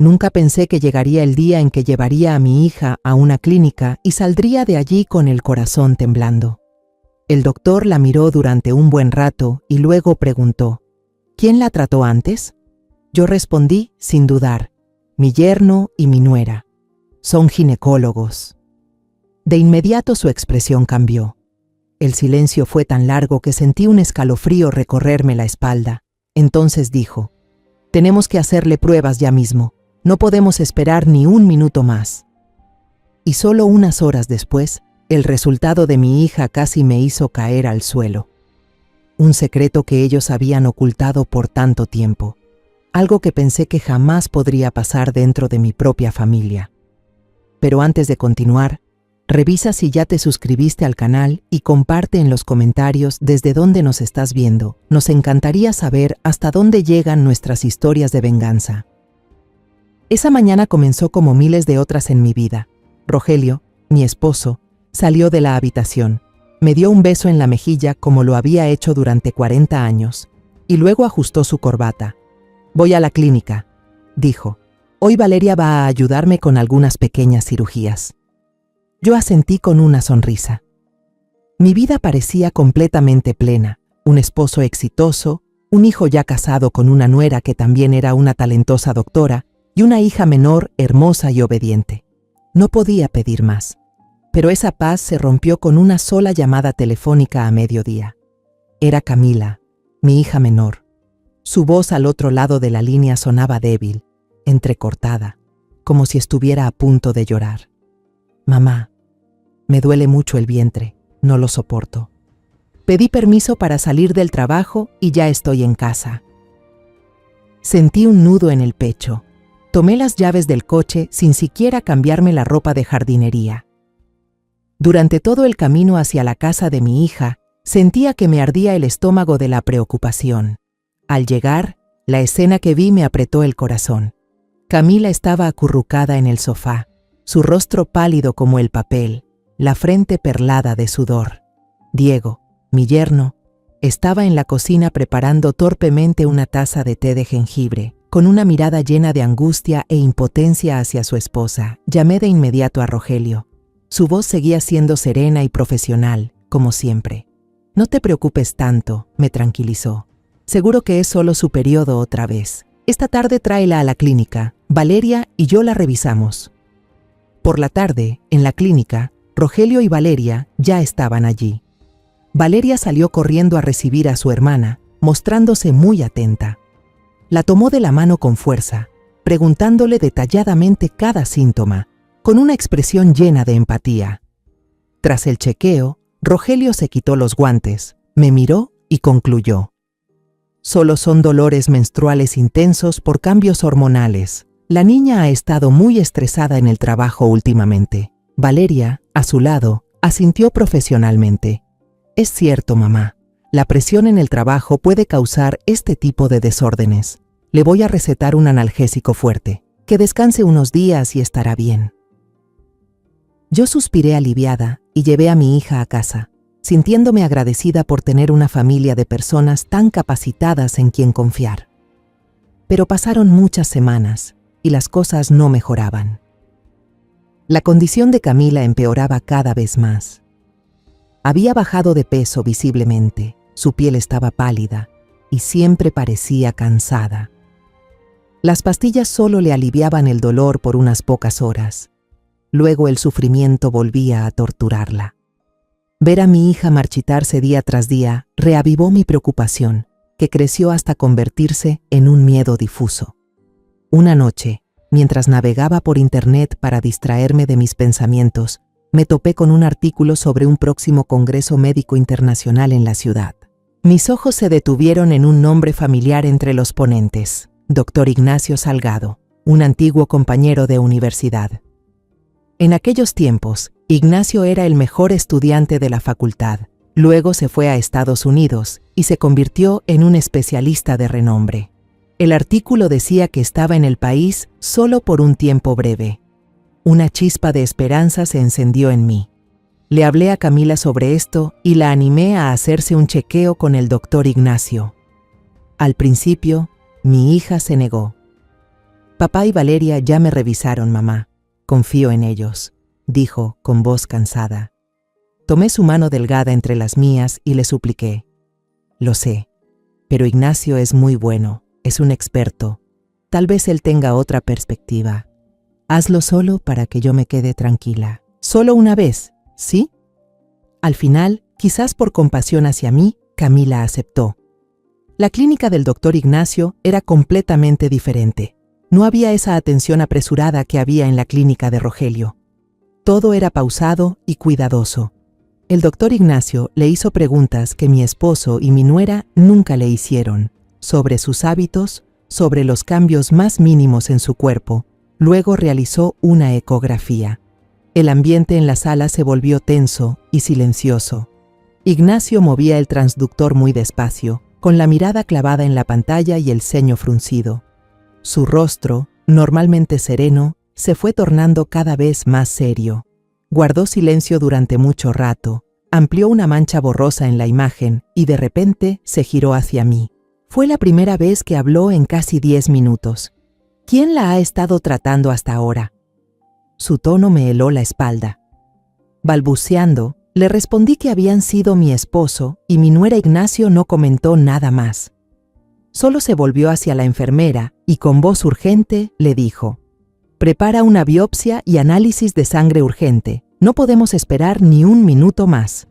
Nunca pensé que llegaría el día en que llevaría a mi hija a una clínica y saldría de allí con el corazón temblando. El doctor la miró durante un buen rato y luego preguntó: ¿Quién la trató antes? Yo respondí sin dudar: mi yerno y mi nuera. Son ginecólogos. De inmediato su expresión cambió. El silencio fue tan largo que sentí un escalofrío recorrerme la espalda. Entonces dijo: tenemos que hacerle pruebas ya mismo. No podemos esperar ni un minuto más. Y solo unas horas después, el resultado de mi hija casi me hizo caer al suelo. Un secreto que ellos habían ocultado por tanto tiempo. Algo que pensé que jamás podría pasar dentro de mi propia familia. Pero antes de continuar, revisa si ya te suscribiste al canal y comparte en los comentarios desde dónde nos estás viendo. Nos encantaría saber hasta dónde llegan nuestras historias de venganza. Esa mañana comenzó como miles de otras en mi vida. Rogelio, mi esposo, salió de la habitación. Me dio un beso en la mejilla como lo había hecho durante 40 años, y luego ajustó su corbata. Voy a la clínica, dijo. Hoy Valeria va a ayudarme con algunas pequeñas cirugías. Yo asentí con una sonrisa. Mi vida parecía completamente plena. Un esposo exitoso, un hijo ya casado con una nuera que también era una talentosa doctora, y una hija menor, hermosa y obediente. No podía pedir más. Pero esa paz se rompió con una sola llamada telefónica a mediodía. Era Camila, mi hija menor. Su voz al otro lado de la línea sonaba débil, entrecortada, como si estuviera a punto de llorar. Mamá, me duele mucho el vientre, no lo soporto. Pedí permiso para salir del trabajo y ya estoy en casa. Sentí un nudo en el pecho. Tomé las llaves del coche sin siquiera cambiarme la ropa de jardinería. Durante todo el camino hacia la casa de mi hija, sentía que me ardía el estómago de la preocupación. Al llegar, la escena que vi me apretó el corazón. Camila estaba acurrucada en el sofá, su rostro pálido como el papel, la frente perlada de sudor. Diego, mi yerno, estaba en la cocina preparando torpemente una taza de té de jengibre, con una mirada llena de angustia e impotencia hacia su esposa. Llamé de inmediato a Rogelio. Su voz seguía siendo serena y profesional, como siempre. No te preocupes tanto, me tranquilizó. Seguro que es solo su periodo otra vez. Esta tarde tráela a la clínica. Valeria y yo la revisamos. Por la tarde, en la clínica, Rogelio y Valeria ya estaban allí. Valeria salió corriendo a recibir a su hermana, mostrándose muy atenta. La tomó de la mano con fuerza, preguntándole detalladamente cada síntoma, con una expresión llena de empatía. Tras el chequeo, Rogelio se quitó los guantes, me miró y concluyó: solo son dolores menstruales intensos por cambios hormonales. La niña ha estado muy estresada en el trabajo últimamente. Valeria, a su lado, asintió profesionalmente. Es cierto, mamá. La presión en el trabajo puede causar este tipo de desórdenes. Le voy a recetar un analgésico fuerte. Que descanse unos días y estará bien. Yo suspiré aliviada y llevé a mi hija a casa, sintiéndome agradecida por tener una familia de personas tan capacitadas en quien confiar. Pero pasaron muchas semanas y las cosas no mejoraban. La condición de Camila empeoraba cada vez más. Había bajado de peso visiblemente, su piel estaba pálida y siempre parecía cansada. Las pastillas solo le aliviaban el dolor por unas pocas horas. Luego el sufrimiento volvía a torturarla. Ver a mi hija marchitarse día tras día reavivó mi preocupación, que creció hasta convertirse en un miedo difuso. Una noche, mientras navegaba por internet para distraerme de mis pensamientos, me topé con un artículo sobre un próximo Congreso Médico Internacional en la ciudad. Mis ojos se detuvieron en un nombre familiar entre los ponentes: Dr. Ignacio Salgado, un antiguo compañero de universidad. En aquellos tiempos, Ignacio era el mejor estudiante de la facultad. Luego se fue a Estados Unidos y se convirtió en un especialista de renombre. El artículo decía que estaba en el país solo por un tiempo breve. Una chispa de esperanza se encendió en mí. Le hablé a Camila sobre esto y la animé a hacerse un chequeo con el doctor Ignacio. Al principio, mi hija se negó. Papá y Valeria ya me revisaron, mamá. Confío en ellos, dijo con voz cansada. Tomé su mano delgada entre las mías y le supliqué. Lo sé, pero Ignacio es muy bueno, es un experto. Tal vez él tenga otra perspectiva. Hazlo solo para que yo me quede tranquila. Solo una vez, ¿sí? Al final, quizás por compasión hacia mí, Camila aceptó. La clínica del doctor Ignacio era completamente diferente. No había esa atención apresurada que había en la clínica de Rogelio. Todo era pausado y cuidadoso. El doctor Ignacio le hizo preguntas que mi esposo y mi nuera nunca le hicieron, sobre sus hábitos, sobre los cambios más mínimos en su cuerpo. Luego realizó una ecografía. El ambiente en la sala se volvió tenso y silencioso. Ignacio movía el transductor muy despacio, con la mirada clavada en la pantalla y el ceño fruncido. Su rostro, normalmente sereno, se fue tornando cada vez más serio. Guardó silencio durante mucho rato, amplió una mancha borrosa en la imagen y de repente se giró hacia mí. Fue la primera vez que habló en casi 10 minutos. ¿Quién la ha estado tratando hasta ahora? Su tono me heló la espalda. Balbuceando, le respondí que habían sido mi esposo y mi nuera. Ignacio no comentó nada más. Solo se volvió hacia la enfermera y con voz urgente le dijo: «Prepara una biopsia y análisis de sangre urgente. No podemos esperar ni un minuto más».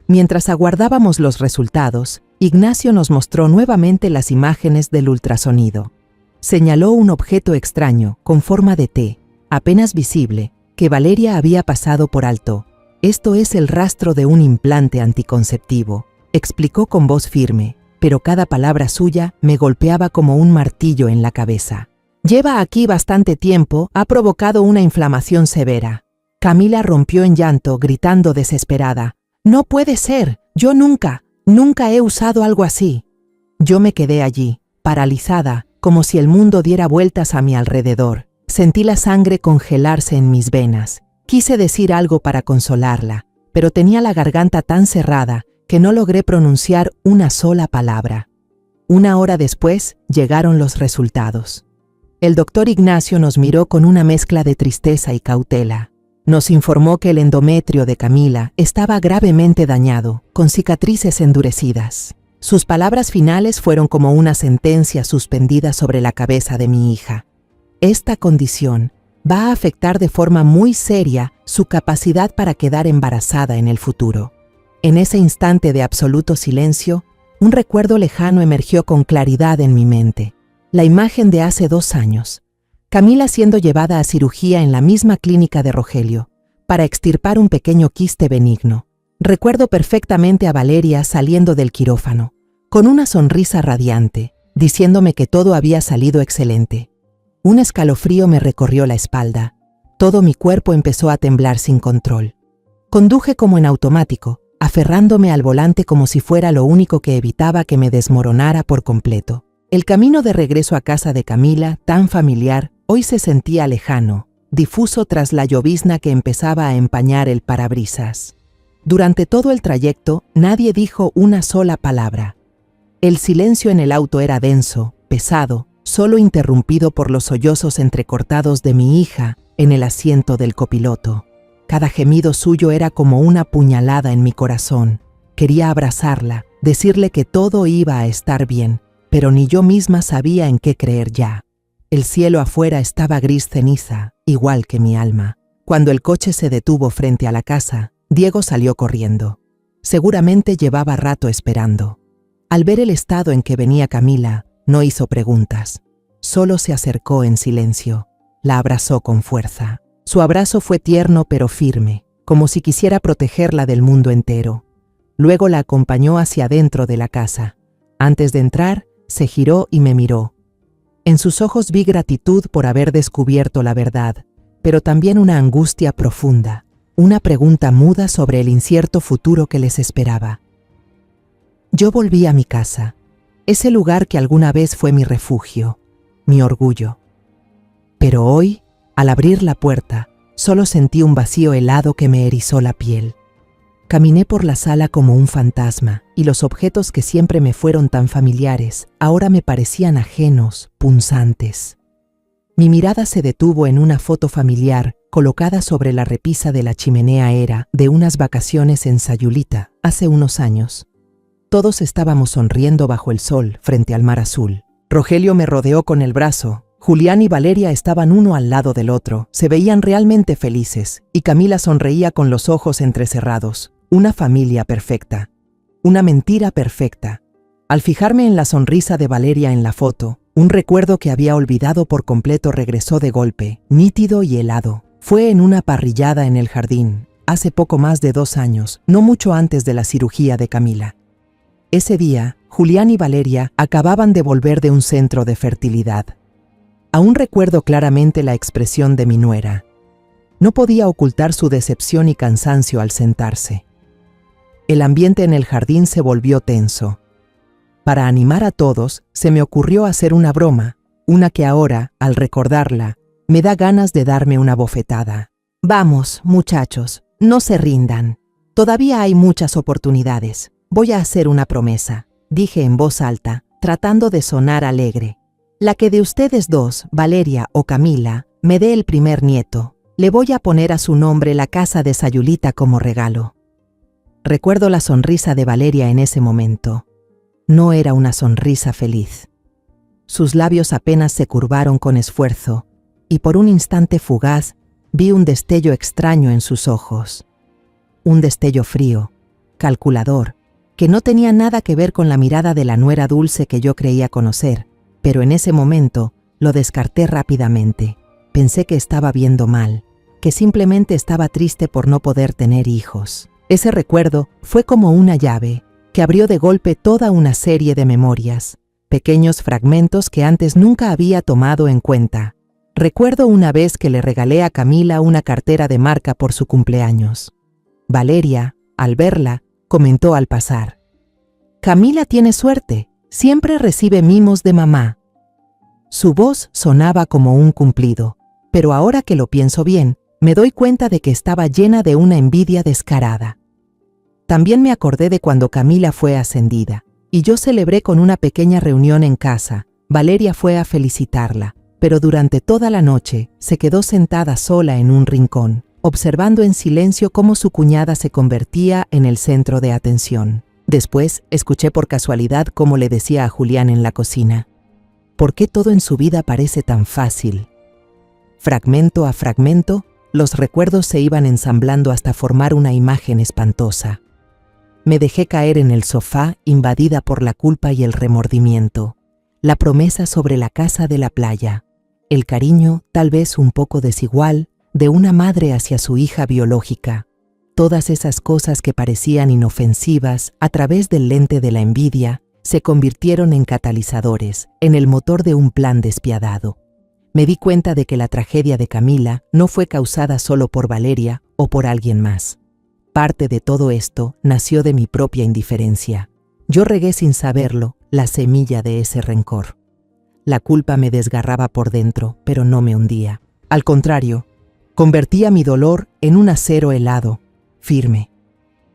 Mientras aguardábamos los resultados, Ignacio nos mostró nuevamente las imágenes del ultrasonido. Señaló un objeto extraño, con forma de T, apenas visible, que Valeria había pasado por alto. «Esto es el rastro de un implante anticonceptivo», explicó con voz firme, pero cada palabra suya me golpeaba como un martillo en la cabeza. «Lleva aquí bastante tiempo, ha provocado una inflamación severa». Camila rompió en llanto, gritando desesperada: «No puede ser, yo nunca he usado algo así». Yo me quedé allí, paralizada, como si el mundo diera vueltas a mi alrededor. Sentí la sangre congelarse en mis venas. Quise decir algo para consolarla, pero tenía la garganta tan cerrada que no logré pronunciar una sola palabra. 1 hora después llegaron los resultados. El doctor Ignacio nos miró con una mezcla de tristeza y cautela. Nos informó que el endometrio de Camila estaba gravemente dañado, con cicatrices endurecidas. Sus palabras finales fueron como una sentencia suspendida sobre la cabeza de mi hija. Esta condición va a afectar de forma muy seria su capacidad para quedar embarazada en el futuro. En ese instante de absoluto silencio, un recuerdo lejano emergió con claridad en mi mente. La imagen de hace 2 años. Camila siendo llevada a cirugía en la misma clínica de Rogelio, para extirpar un pequeño quiste benigno. Recuerdo perfectamente a Valeria saliendo del quirófano, con una sonrisa radiante, diciéndome que todo había salido excelente. Un escalofrío me recorrió la espalda. Todo mi cuerpo empezó a temblar sin control. Conduje como en automático, aferrándome al volante como si fuera lo único que evitaba que me desmoronara por completo. El camino de regreso a casa de Camila, tan familiar, hoy se sentía lejano, difuso tras la llovizna que empezaba a empañar el parabrisas. Durante todo el trayecto, nadie dijo una sola palabra. El silencio en el auto era denso, pesado, solo interrumpido por los sollozos entrecortados de mi hija en el asiento del copiloto. Cada gemido suyo era como una puñalada en mi corazón. Quería abrazarla, decirle que todo iba a estar bien, pero ni yo misma sabía en qué creer ya. El cielo afuera estaba gris ceniza, igual que mi alma. Cuando el coche se detuvo frente a la casa, Diego salió corriendo. Seguramente llevaba rato esperando. Al ver el estado en que venía Camila, no hizo preguntas. Solo se acercó en silencio. La abrazó con fuerza. Su abrazo fue tierno pero firme, como si quisiera protegerla del mundo entero. Luego la acompañó hacia adentro de la casa. Antes de entrar, se giró y me miró. En sus ojos vi gratitud por haber descubierto la verdad, pero también una angustia profunda, una pregunta muda sobre el incierto futuro que les esperaba. Yo volví a mi casa, ese lugar que alguna vez fue mi refugio, mi orgullo. Pero hoy, al abrir la puerta, solo sentí un vacío helado que me erizó la piel. Caminé por la sala como un fantasma, y los objetos que siempre me fueron tan familiares, ahora me parecían ajenos, punzantes. Mi mirada se detuvo en una foto familiar colocada sobre la repisa de la chimenea. Era de unas vacaciones en Sayulita, hace unos años. Todos estábamos sonriendo bajo el sol frente al mar azul. Rogelio me rodeó con el brazo. Julián y Valeria estaban uno al lado del otro. Se veían realmente felices y Camila sonreía con los ojos entrecerrados. Una familia perfecta. Una mentira perfecta. Al fijarme en la sonrisa de Valeria en la foto, un recuerdo que había olvidado por completo regresó de golpe, nítido y helado. Fue en una parrillada en el jardín, hace poco más de 2 años, no mucho antes de la cirugía de Camila. Ese día, Julián y Valeria acababan de volver de un centro de fertilidad. Aún recuerdo claramente la expresión de mi nuera. No podía ocultar su decepción y cansancio al sentarse. El ambiente en el jardín se volvió tenso. Para animar a todos, se me ocurrió hacer una broma, una que ahora, al recordarla, me da ganas de darme una bofetada. Vamos, muchachos, no se rindan. Todavía hay muchas oportunidades. Voy a hacer una promesa, dije en voz alta, tratando de sonar alegre. La que de ustedes dos, Valeria o Camila, me dé el primer nieto, le voy a poner a su nombre la casa de Sayulita como regalo. Recuerdo la sonrisa de Valeria en ese momento. No era una sonrisa feliz. Sus labios apenas se curvaron con esfuerzo, y por un instante fugaz vi un destello extraño en sus ojos. Un destello frío, calculador, que no tenía nada que ver con la mirada de la nuera dulce que yo creía conocer, pero en ese momento lo descarté rápidamente. Pensé que estaba viendo mal, que simplemente estaba triste por no poder tener hijos. Ese recuerdo fue como una llave que abrió de golpe toda una serie de memorias, pequeños fragmentos que antes nunca había tomado en cuenta. Recuerdo una vez que le regalé a Camila una cartera de marca por su cumpleaños. Valeria, al verla, comentó al pasar: «Camila tiene suerte, siempre recibe mimos de mamá». Su voz sonaba como un cumplido, pero ahora que lo pienso bien, me doy cuenta de que estaba llena de una envidia descarada. También me acordé de cuando Camila fue ascendida, y yo celebré con una pequeña reunión en casa. Valeria fue a felicitarla, pero durante toda la noche se quedó sentada sola en un rincón, observando en silencio cómo su cuñada se convertía en el centro de atención. Después escuché por casualidad cómo le decía a Julián en la cocina: «¿Por qué todo en su vida parece tan fácil?». Fragmento a fragmento, los recuerdos se iban ensamblando hasta formar una imagen espantosa. Me dejé caer en el sofá, invadida por la culpa y el remordimiento. La promesa sobre la casa de la playa. El cariño, tal vez un poco desigual, de una madre hacia su hija biológica. Todas esas cosas que parecían inofensivas a través del lente de la envidia se convirtieron en catalizadores, en el motor de un plan despiadado. Me di cuenta de que la tragedia de Camila no fue causada solo por Valeria o por alguien más. Parte de todo esto nació de mi propia indiferencia. Yo regué sin saberlo la semilla de ese rencor. La culpa me desgarraba por dentro, pero no me hundía. Al contrario, convertía mi dolor en un acero helado, firme.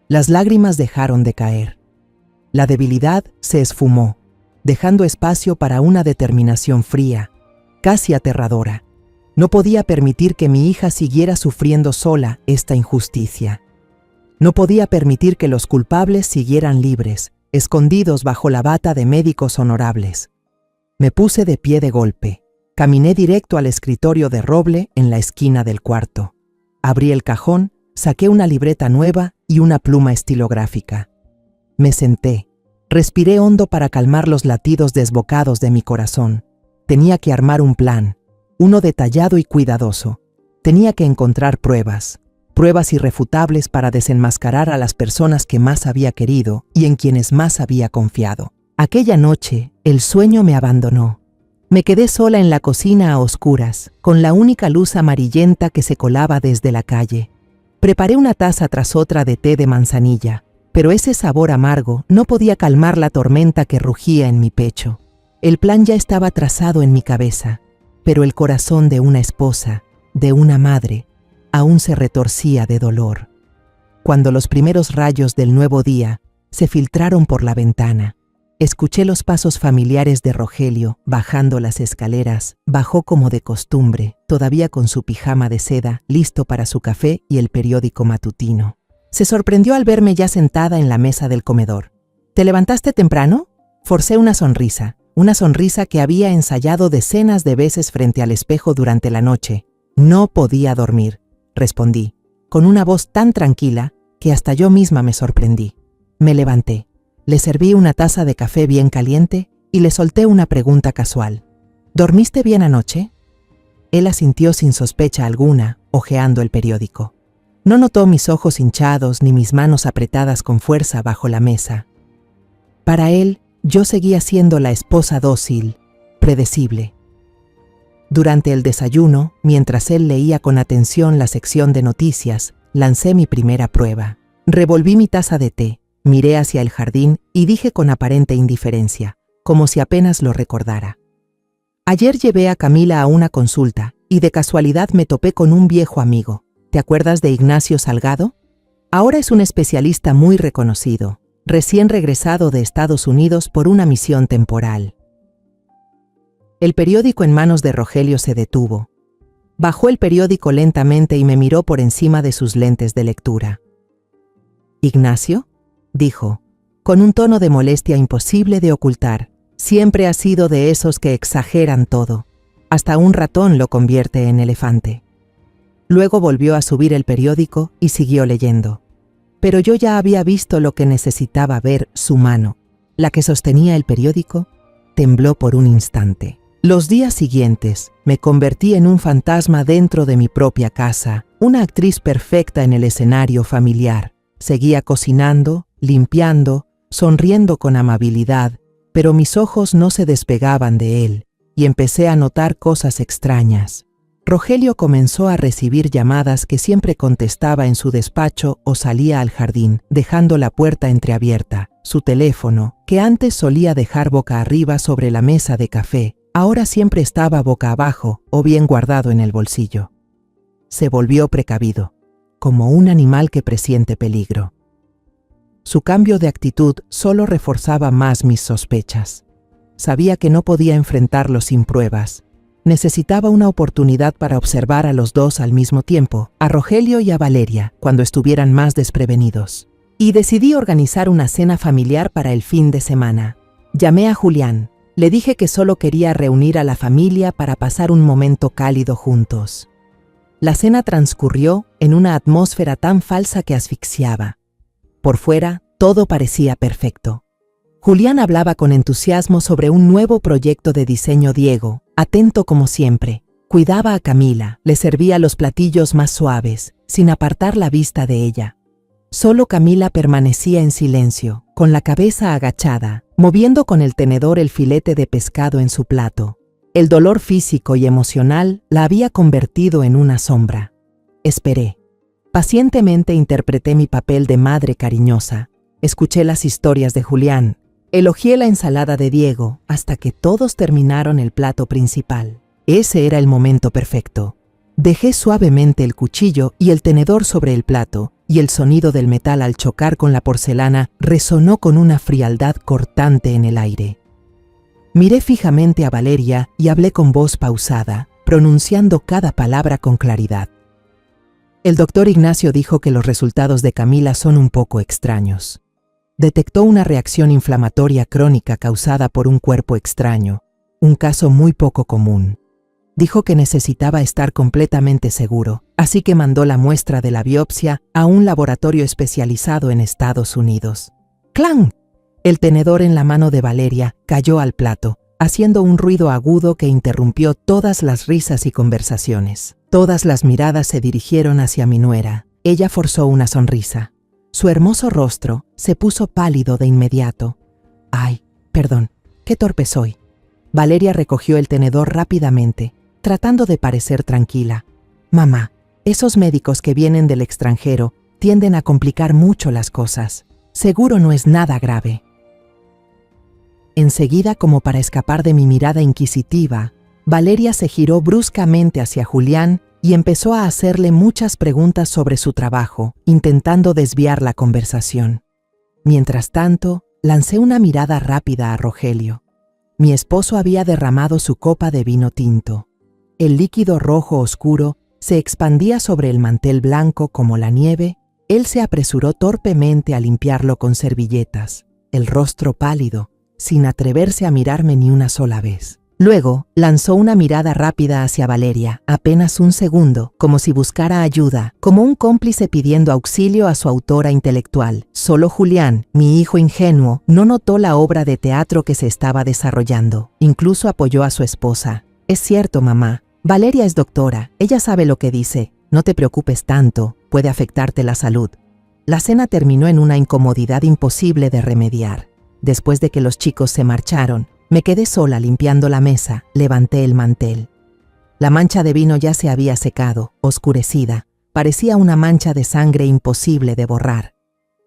Las lágrimas dejaron de caer. La debilidad se esfumó, dejando espacio para una determinación fría, casi aterradora. No podía permitir que mi hija siguiera sufriendo sola esta injusticia. No podía permitir que los culpables siguieran libres, escondidos bajo la bata de médicos honorables. Me puse de pie de golpe. Caminé directo al escritorio de roble en la esquina del cuarto. Abrí el cajón, saqué una libreta nueva y una pluma estilográfica. Me senté. Respiré hondo para calmar los latidos desbocados de mi corazón. Tenía que armar un plan, uno detallado y cuidadoso. Tenía que encontrar pruebas irrefutables para desenmascarar a las personas que más había querido y en quienes más había confiado. Aquella noche, el sueño me abandonó. Me quedé sola en la cocina a oscuras, con la única luz amarillenta que se colaba desde la calle. Preparé una taza tras otra de té de manzanilla, pero ese sabor amargo no podía calmar la tormenta que rugía en mi pecho. El plan ya estaba trazado en mi cabeza, pero el corazón de una esposa, de una madre, aún se retorcía de dolor. Cuando los primeros rayos del nuevo día se filtraron por la ventana, Escuché los pasos familiares de Rogelio bajando las escaleras. Bajó como de costumbre, todavía con su pijama de seda, listo para su café y el periódico matutino. Se sorprendió al verme ya sentada en la mesa del comedor. ¿Te levantaste temprano? Forcé una sonrisa que había ensayado decenas de veces frente al espejo durante la noche. No podía dormir, respondí, con una voz tan tranquila que hasta yo misma me sorprendí. Me levanté. Le serví una taza de café bien caliente y le solté una pregunta casual. ¿Dormiste bien anoche? Él asintió sin sospecha alguna, hojeando el periódico. No notó mis ojos hinchados ni mis manos apretadas con fuerza bajo la mesa. Para él, yo seguía siendo la esposa dócil, predecible. Durante el desayuno, mientras él leía con atención la sección de noticias, lancé mi primera prueba. Revolví mi taza de té. Miré hacia el jardín y dije con aparente indiferencia, como si apenas lo recordara. Ayer llevé a Camila a una consulta y de casualidad me topé con un viejo amigo. ¿Te acuerdas de Ignacio Salgado? Ahora es un especialista muy reconocido, recién regresado de Estados Unidos por una misión temporal. El periódico en manos de Rogelio se detuvo. Bajó el periódico lentamente y me miró por encima de sus lentes de lectura. ¿Ignacio?, dijo, con un tono de molestia imposible de ocultar. Siempre ha sido de esos que exageran todo. Hasta un ratón lo convierte en elefante. Luego volvió a subir el periódico y siguió leyendo. Pero yo ya había visto lo que necesitaba ver. Su mano, la que sostenía el periódico, tembló por un instante. Los días siguientes me convertí en un fantasma dentro de mi propia casa, una actriz perfecta en el escenario familiar. Seguía cocinando, limpiando, sonriendo con amabilidad, pero mis ojos no se despegaban de él y empecé a notar cosas extrañas. Rogelio comenzó a recibir llamadas que siempre contestaba en su despacho o salía al jardín, dejando la puerta entreabierta. Su teléfono, que antes solía dejar boca arriba sobre la mesa de café, ahora siempre estaba boca abajo o bien guardado en el bolsillo. Se volvió precavido, como un animal que presiente peligro. Su cambio de actitud solo reforzaba más mis sospechas. Sabía que no podía enfrentarlo sin pruebas. Necesitaba una oportunidad para observar a los dos al mismo tiempo, a Rogelio y a Valeria, cuando estuvieran más desprevenidos. Y decidí organizar una cena familiar para el fin de semana. Llamé a Julián. Le dije que solo quería reunir a la familia para pasar un momento cálido juntos. La cena transcurrió en una atmósfera tan falsa que asfixiaba. Por fuera, todo parecía perfecto. Julián hablaba con entusiasmo sobre un nuevo proyecto de diseño. Diego, atento como siempre, cuidaba a Camila, le servía los platillos más suaves, sin apartar la vista de ella. Solo Camila permanecía en silencio, con la cabeza agachada, moviendo con el tenedor el filete de pescado en su plato. El dolor físico y emocional la había convertido en una sombra. Esperé. Pacientemente interpreté mi papel de madre cariñosa. Escuché las historias de Julián. Elogié la ensalada de Diego hasta que todos terminaron el plato principal. Ese era el momento perfecto. Dejé suavemente el cuchillo y el tenedor sobre el plato, y el sonido del metal al chocar con la porcelana resonó con una frialdad cortante en el aire. Miré fijamente a Valeria y hablé con voz pausada, pronunciando cada palabra con claridad. El doctor Ignacio dijo que los resultados de Camila son un poco extraños. Detectó una reacción inflamatoria crónica causada por un cuerpo extraño, un caso muy poco común. Dijo que necesitaba estar completamente seguro, así que mandó la muestra de la biopsia a un laboratorio especializado en Estados Unidos. ¡Clang! El tenedor en la mano de Valeria cayó al plato, haciendo un ruido agudo que interrumpió todas las risas y conversaciones. Todas las miradas se dirigieron hacia mi nuera. Ella forzó una sonrisa. Su hermoso rostro se puso pálido de inmediato. «Ay, perdón, qué torpe soy». Valeria recogió el tenedor rápidamente, tratando de parecer tranquila. «Mamá, esos médicos que vienen del extranjero tienden a complicar mucho las cosas. Seguro no es nada grave». Enseguida, como para escapar de mi mirada inquisitiva, Valeria se giró bruscamente hacia Julián y empezó a hacerle muchas preguntas sobre su trabajo, intentando desviar la conversación. Mientras tanto, Lancé una mirada rápida a Rogelio. Mi esposo había derramado su copa de vino tinto. El líquido rojo oscuro se expandía sobre el mantel blanco como la nieve. Él se apresuró torpemente a limpiarlo con servilletas, el rostro pálido, sin atreverse a mirarme ni una sola vez. Luego, lanzó una mirada rápida hacia Valeria, apenas un segundo, como si buscara ayuda, como un cómplice pidiendo auxilio a su autora intelectual. Solo Julián, mi hijo ingenuo, no notó la obra de teatro que se estaba desarrollando. Incluso apoyó a su esposa. «Es cierto, mamá. Valeria es doctora. Ella sabe lo que dice. No te preocupes tanto. Puede afectarte la salud». La cena terminó en una incomodidad imposible de remediar. Después de que los chicos se marcharon, me quedé sola limpiando la mesa, levanté el mantel. La mancha de vino ya se había secado, oscurecida, parecía una mancha de sangre imposible de borrar.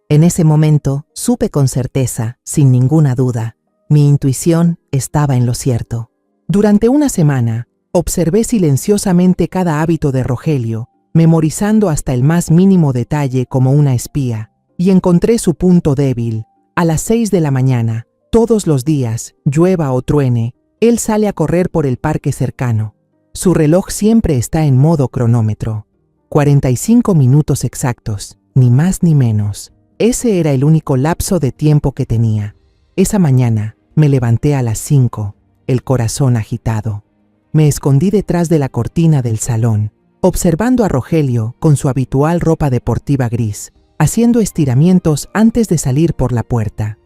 En ese momento, supe con certeza, sin ninguna duda, mi intuición estaba en lo cierto. Durante una semana, observé silenciosamente cada hábito de Rogelio, memorizando hasta el más mínimo detalle como una espía, y encontré su punto débil. A las 6 de la mañana, todos los días, llueva o truene, él sale a correr por el parque cercano. Su reloj siempre está en modo cronómetro. 45 minutos exactos, ni más ni menos. Ese era el único lapso de tiempo que tenía. Esa mañana me levanté a las 5, el corazón agitado. Me escondí detrás de la cortina del salón, observando a Rogelio con su habitual ropa deportiva gris, haciendo estiramientos antes de salir por la puerta.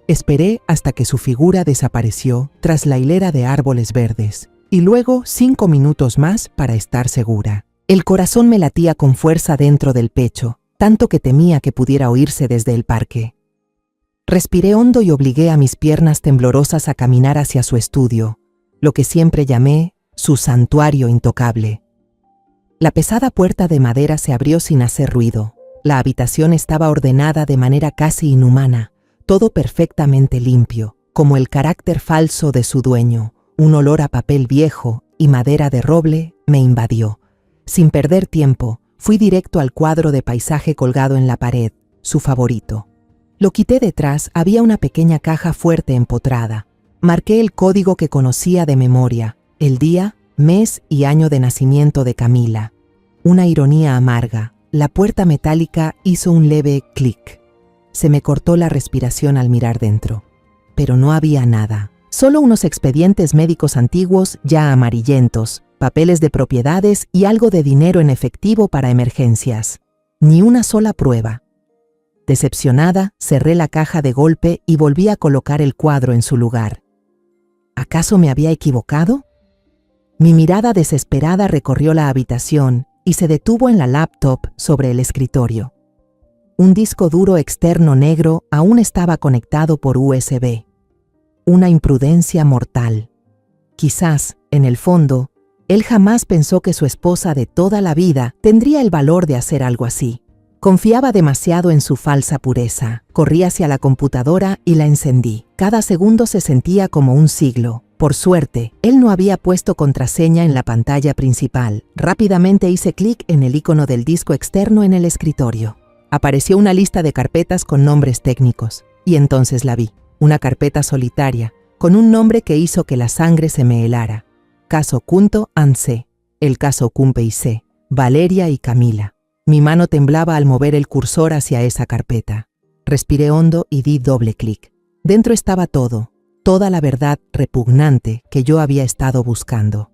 Esperé hasta que su figura desapareció tras la hilera de árboles verdes, y luego 5 minutos más para estar segura. El corazón me latía con fuerza dentro del pecho, tanto que temía que pudiera oírse desde el parque. Respiré hondo y obligué a mis piernas temblorosas a caminar hacia su estudio, lo que siempre llamé su santuario intocable. La pesada puerta de madera se abrió sin hacer ruido. La habitación estaba ordenada de manera casi inhumana, todo perfectamente limpio, como el carácter falso de su dueño. Un olor a papel viejo y madera de roble me invadió. Sin perder tiempo, fui directo al cuadro de paisaje colgado en la pared, su favorito. Lo quité detrás, había una pequeña caja fuerte empotrada. Marqué el código que conocía de memoria, el día, mes y año de nacimiento de Camila. Una ironía amarga, la puerta metálica hizo un leve clic. Se me cortó la respiración al mirar dentro. Pero no había nada. Solo unos expedientes médicos antiguos ya amarillentos, papeles de propiedades y algo de dinero en efectivo para emergencias. Ni una sola prueba. Decepcionada, cerré la caja de golpe y volví a colocar el cuadro en su lugar. ¿Acaso me había equivocado? Mi mirada desesperada recorrió la habitación y se detuvo en la laptop sobre el escritorio. Un disco duro externo negro aún estaba conectado por USB. Una imprudencia mortal. Quizás, en el fondo, él jamás pensó que su esposa de toda la vida tendría el valor de hacer algo así. Confiaba demasiado en su falsa pureza. Corrí hacia la computadora y la encendí. Cada segundo se sentía como un siglo. Por suerte, él no había puesto contraseña en la pantalla principal. Rápidamente hice clic en el icono del disco externo en el escritorio. Apareció una lista de carpetas con nombres técnicos, y entonces la vi. Una carpeta solitaria, con un nombre que hizo que la sangre se me helara. Caso Cunto Anse, el caso Cumpe Valeria y Camila. Mi mano temblaba al mover el cursor hacia esa carpeta. Respiré hondo y di doble clic. Dentro estaba todo, toda la verdad repugnante que yo había estado buscando.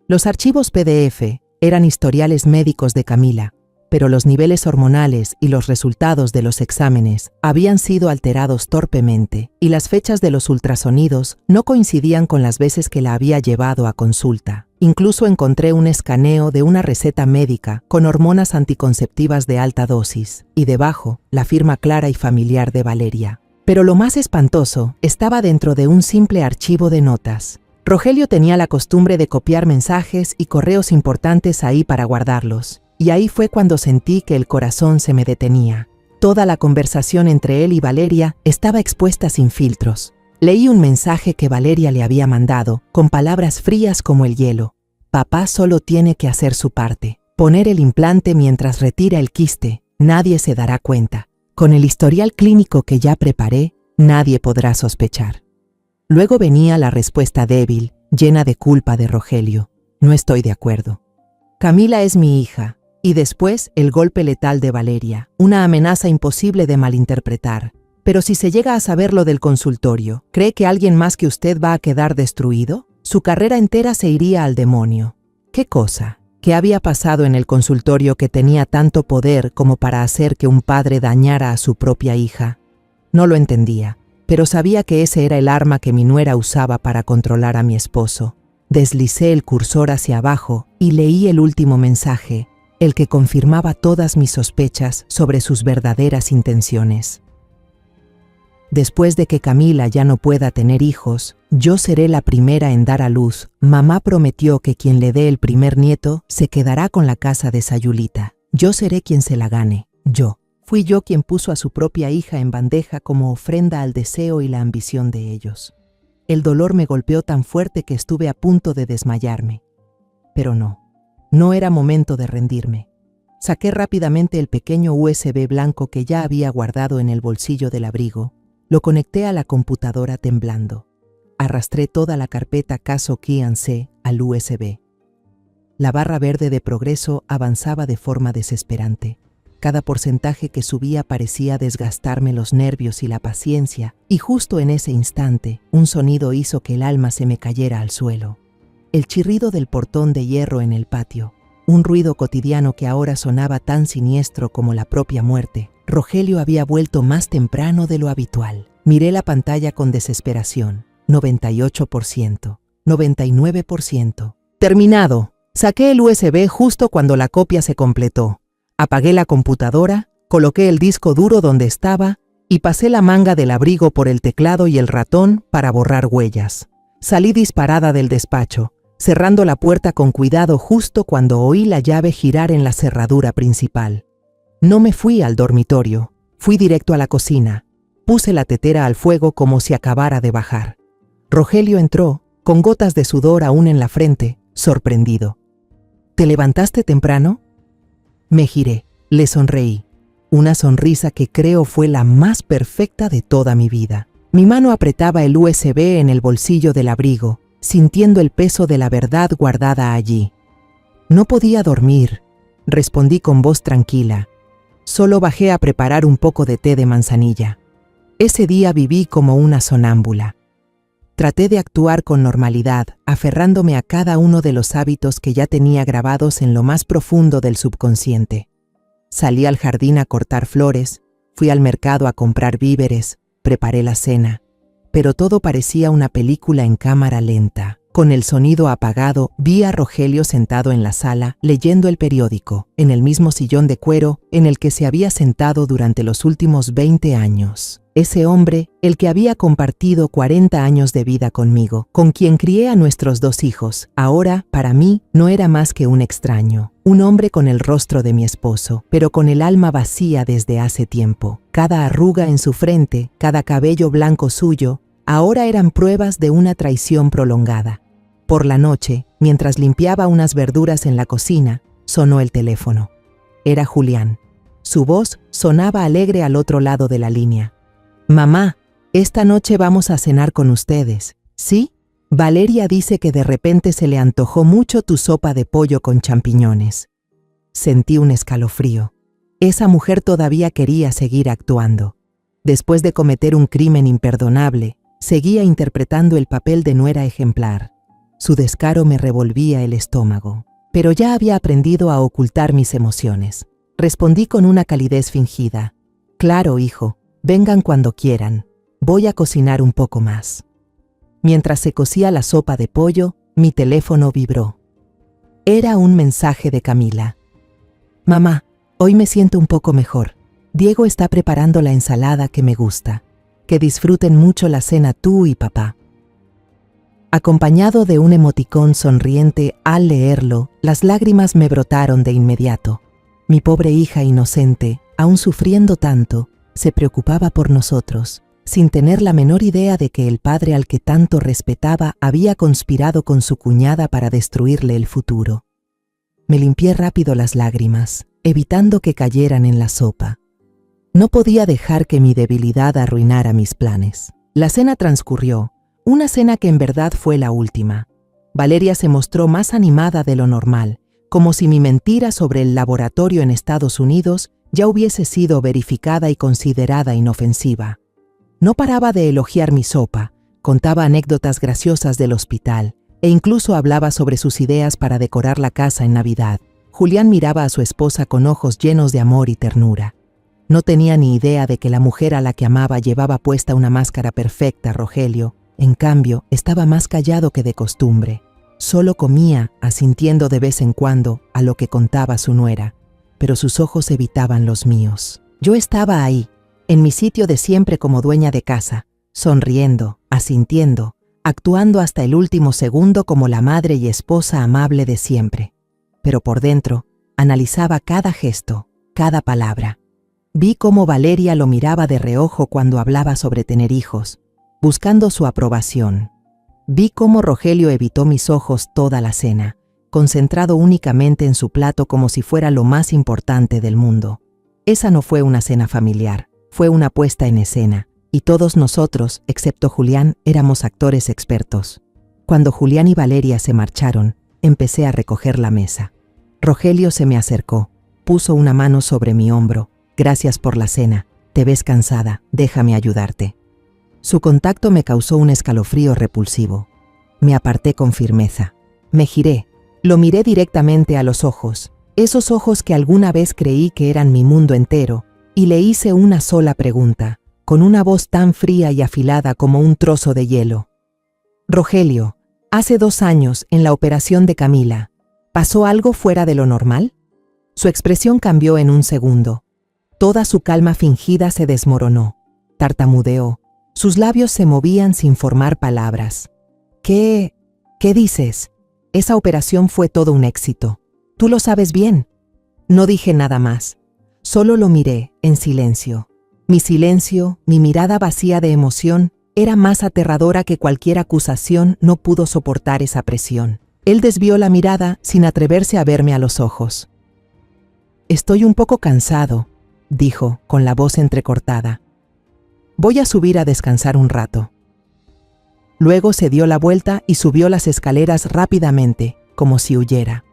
Los archivos PDF eran historiales médicos de Camila, pero los niveles hormonales y los resultados de los exámenes habían sido alterados torpemente y las fechas de los ultrasonidos no coincidían con las veces que la había llevado a consulta. Incluso encontré un escaneo de una receta médica con hormonas anticonceptivas de alta dosis y debajo la firma clara y familiar de Valeria. Pero lo más espantoso estaba dentro de un simple archivo de notas. Rogelio tenía la costumbre de copiar mensajes y correos importantes ahí para guardarlos. Y ahí fue cuando sentí que el corazón se me detenía. Toda la conversación entre él y Valeria estaba expuesta sin filtros. Leí un mensaje que Valeria le había mandado, con palabras frías como el hielo. Papá solo tiene que hacer su parte. Poner el implante mientras retira el quiste. Nadie se dará cuenta. Con el historial clínico que ya preparé, Nadie podrá sospechar. Luego venía la respuesta débil, llena de culpa de Rogelio. No estoy de acuerdo. Camila es mi hija. Y después el golpe letal de Valeria, una amenaza imposible de malinterpretar. Pero si se llega a saber lo del consultorio, ¿cree que alguien más que usted va a quedar destruido? Su carrera entera se iría al demonio. ¿Qué cosa? ¿Qué había pasado en el consultorio que tenía tanto poder como para hacer que un padre dañara a su propia hija? No lo entendía, pero sabía que ese era el arma que mi nuera usaba para controlar a mi esposo. Deslicé el cursor hacia abajo y leí el último mensaje, el que confirmaba todas mis sospechas sobre sus verdaderas intenciones. Después de que Camila ya no pueda tener hijos, yo seré la primera en dar a luz. Mamá prometió que quien le dé el primer nieto se quedará con la casa de Sayulita. Yo seré quien se la gane, yo. Fui yo quien puso a su propia hija en bandeja como ofrenda al deseo y la ambición de ellos. El dolor me golpeó tan fuerte que estuve a punto de desmayarme. Pero no era momento de rendirme. Saqué rápidamente el pequeño USB blanco que ya había guardado en el bolsillo del abrigo. Lo conecté a la computadora temblando. Arrastré toda la carpeta Caso Q&C al USB. La barra verde de progreso avanzaba de forma desesperante. Cada porcentaje que subía parecía desgastarme los nervios y la paciencia, y justo en ese instante, un sonido hizo que el alma se me cayera al suelo. El chirrido del portón de hierro en el patio, un ruido cotidiano que ahora sonaba tan siniestro como la propia muerte. Rogelio había vuelto más temprano de lo habitual. Miré la pantalla con desesperación. 98%, 99%. ¡Terminado! Saqué el USB justo cuando la copia se completó. Apagué la computadora, coloqué el disco duro donde estaba y pasé la manga del abrigo por el teclado y el ratón para borrar huellas. Salí disparada del despacho, cerrando la puerta con cuidado justo cuando oí la llave girar en la cerradura principal. No me fui al dormitorio, fui directo a la cocina. Puse la tetera al fuego como si acabara de bajar. Rogelio entró, con gotas de sudor aún en la frente, sorprendido. ¿Te levantaste temprano? Me giré, le sonreí. Una sonrisa que creo fue la más perfecta de toda mi vida. Mi mano apretaba el USB en el bolsillo del abrigo, sintiendo el peso de la verdad guardada allí. No podía dormir, respondí con voz tranquila. Solo bajé a preparar un poco de té de manzanilla. Ese día viví como una sonámbula. Traté de actuar con normalidad, aferrándome a cada uno de los hábitos que ya tenía grabados en lo más profundo del subconsciente. Salí al jardín a cortar flores, fui al mercado a comprar víveres, preparé la cena. Pero todo parecía una película en cámara lenta. Con el sonido apagado, vi a Rogelio sentado en la sala, leyendo el periódico, en el mismo sillón de cuero en el que se había sentado durante los últimos 20 años. Ese hombre, el que había compartido 40 años de vida conmigo, con quien crié a nuestros 2 hijos, ahora, para mí, no era más que un extraño. Un hombre con el rostro de mi esposo, pero con el alma vacía desde hace tiempo. Cada arruga en su frente, cada cabello blanco suyo, ahora eran pruebas de una traición prolongada. Por la noche, mientras limpiaba unas verduras en la cocina, sonó el teléfono. Era Julián. Su voz sonaba alegre al otro lado de la línea. «Mamá, esta noche vamos a cenar con ustedes, ¿sí? Valeria dice que de repente se le antojó mucho tu sopa de pollo con champiñones». Sentí un escalofrío. Esa mujer todavía quería seguir actuando. Después de cometer un crimen imperdonable, seguía interpretando el papel de nuera ejemplar. Su descaro me revolvía el estómago, pero ya había aprendido a ocultar mis emociones. Respondí con una calidez fingida. «Claro, hijo, vengan cuando quieran. Voy a cocinar un poco más». Mientras se cocía la sopa de pollo, mi teléfono vibró. Era un mensaje de Camila. «Mamá, hoy me siento un poco mejor. Diego está preparando la ensalada que me gusta. Que disfruten mucho la cena tú y papá». Acompañado de un emoticón sonriente, al leerlo, las lágrimas me brotaron de inmediato. Mi pobre hija inocente, aún sufriendo tanto, se preocupaba por nosotros, sin tener la menor idea de que el padre al que tanto respetaba había conspirado con su cuñada para destruirle el futuro. Me limpié rápido las lágrimas, evitando que cayeran en la sopa. No podía dejar que mi debilidad arruinara mis planes. La cena transcurrió, una cena que en verdad fue la última. Valeria se mostró más animada de lo normal, como si mi mentira sobre el laboratorio en Estados Unidos ya hubiese sido verificada y considerada inofensiva. No paraba de elogiar mi sopa, contaba anécdotas graciosas del hospital e incluso hablaba sobre sus ideas para decorar la casa en Navidad. Julián miraba a su esposa con ojos llenos de amor y ternura. No tenía ni idea de que la mujer a la que amaba llevaba puesta una máscara perfecta, Rogelio. En cambio, estaba más callado que de costumbre. Solo comía, asintiendo de vez en cuando a lo que contaba su nuera, pero sus ojos evitaban los míos. Yo estaba ahí, en mi sitio de siempre como dueña de casa, sonriendo, asintiendo, actuando hasta el último segundo como la madre y esposa amable de siempre. Pero por dentro, analizaba cada gesto, cada palabra. Vi cómo Valeria lo miraba de reojo cuando hablaba sobre tener hijos, buscando su aprobación. Vi cómo Rogelio evitó mis ojos toda la cena, concentrado únicamente en su plato como si fuera lo más importante del mundo. Esa no fue una cena familiar, fue una puesta en escena, y todos nosotros, excepto Julián, éramos actores expertos. Cuando Julián y Valeria se marcharon, empecé a recoger la mesa. Rogelio se me acercó, puso una mano sobre mi hombro. Gracias por la cena, te ves cansada, déjame ayudarte. Su contacto me causó un escalofrío repulsivo. Me aparté con firmeza. Me giré, lo miré directamente a los ojos, esos ojos que alguna vez creí que eran mi mundo entero, y le hice una sola pregunta, con una voz tan fría y afilada como un trozo de hielo. Rogelio, hace 2 años, en la operación de Camila, ¿pasó algo fuera de lo normal? Su expresión cambió en un segundo. Toda su calma fingida se desmoronó. Tartamudeó. Sus labios se movían sin formar palabras. ¿Qué dices? Esa operación fue todo un éxito. Tú lo sabes bien. No dije nada más. Solo lo miré, en silencio. Mi silencio, mi mirada vacía de emoción, era más aterradora que cualquier acusación. No pudo soportar esa presión. Él desvió la mirada sin atreverse a verme a los ojos. Estoy un poco cansado, dijo, con la voz entrecortada. Voy a subir a descansar un rato. Luego se dio la vuelta y subió las escaleras rápidamente, como si huyera.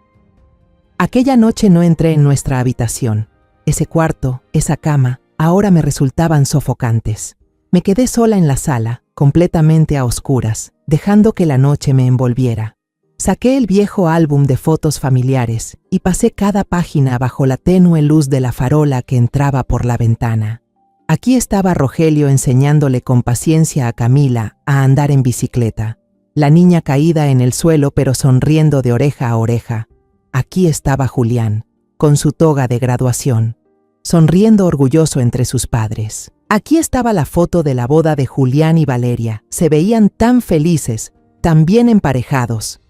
Aquella noche no entré en nuestra habitación. Ese cuarto, esa cama, ahora me resultaban sofocantes. Me quedé sola en la sala, completamente a oscuras, dejando que la noche me envolviera. Saqué el viejo álbum de fotos familiares y pasé cada página bajo la tenue luz de la farola que entraba por la ventana. Aquí estaba Rogelio enseñándole con paciencia a Camila a andar en bicicleta, la niña caída en el suelo pero sonriendo de oreja a oreja. Aquí estaba Julián, con su toga de graduación, sonriendo orgulloso entre sus padres. Aquí estaba la foto de la boda de Julián y Valeria, se veían tan felices, tan bien emparejados.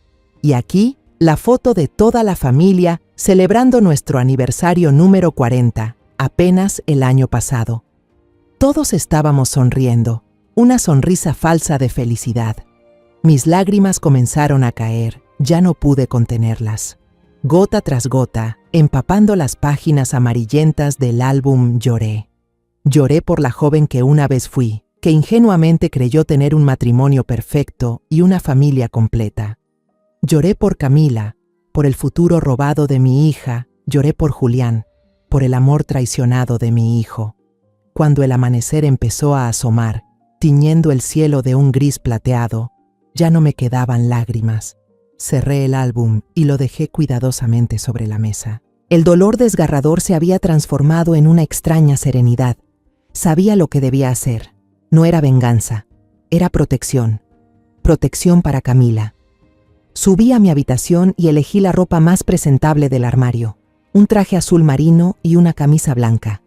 Y aquí, la foto de toda la familia celebrando nuestro aniversario número 40, apenas el año pasado. Todos estábamos sonriendo, una sonrisa falsa de felicidad. Mis lágrimas comenzaron a caer, ya no pude contenerlas. Gota tras gota, empapando las páginas amarillentas del álbum, lloré. Lloré por la joven que una vez fui, que ingenuamente creyó tener un matrimonio perfecto y una familia completa. Lloré por Camila, por el futuro robado de mi hija, lloré por Julián, por el amor traicionado de mi hijo. Cuando el amanecer empezó a asomar, tiñendo el cielo de un gris plateado, ya no me quedaban lágrimas. Cerré el álbum y lo dejé cuidadosamente sobre la mesa. El dolor desgarrador se había transformado en una extraña serenidad. Sabía lo que debía hacer. No era venganza, era protección. Protección para Camila. Subí a mi habitación y elegí la ropa más presentable del armario, un traje azul marino y una camisa blanca.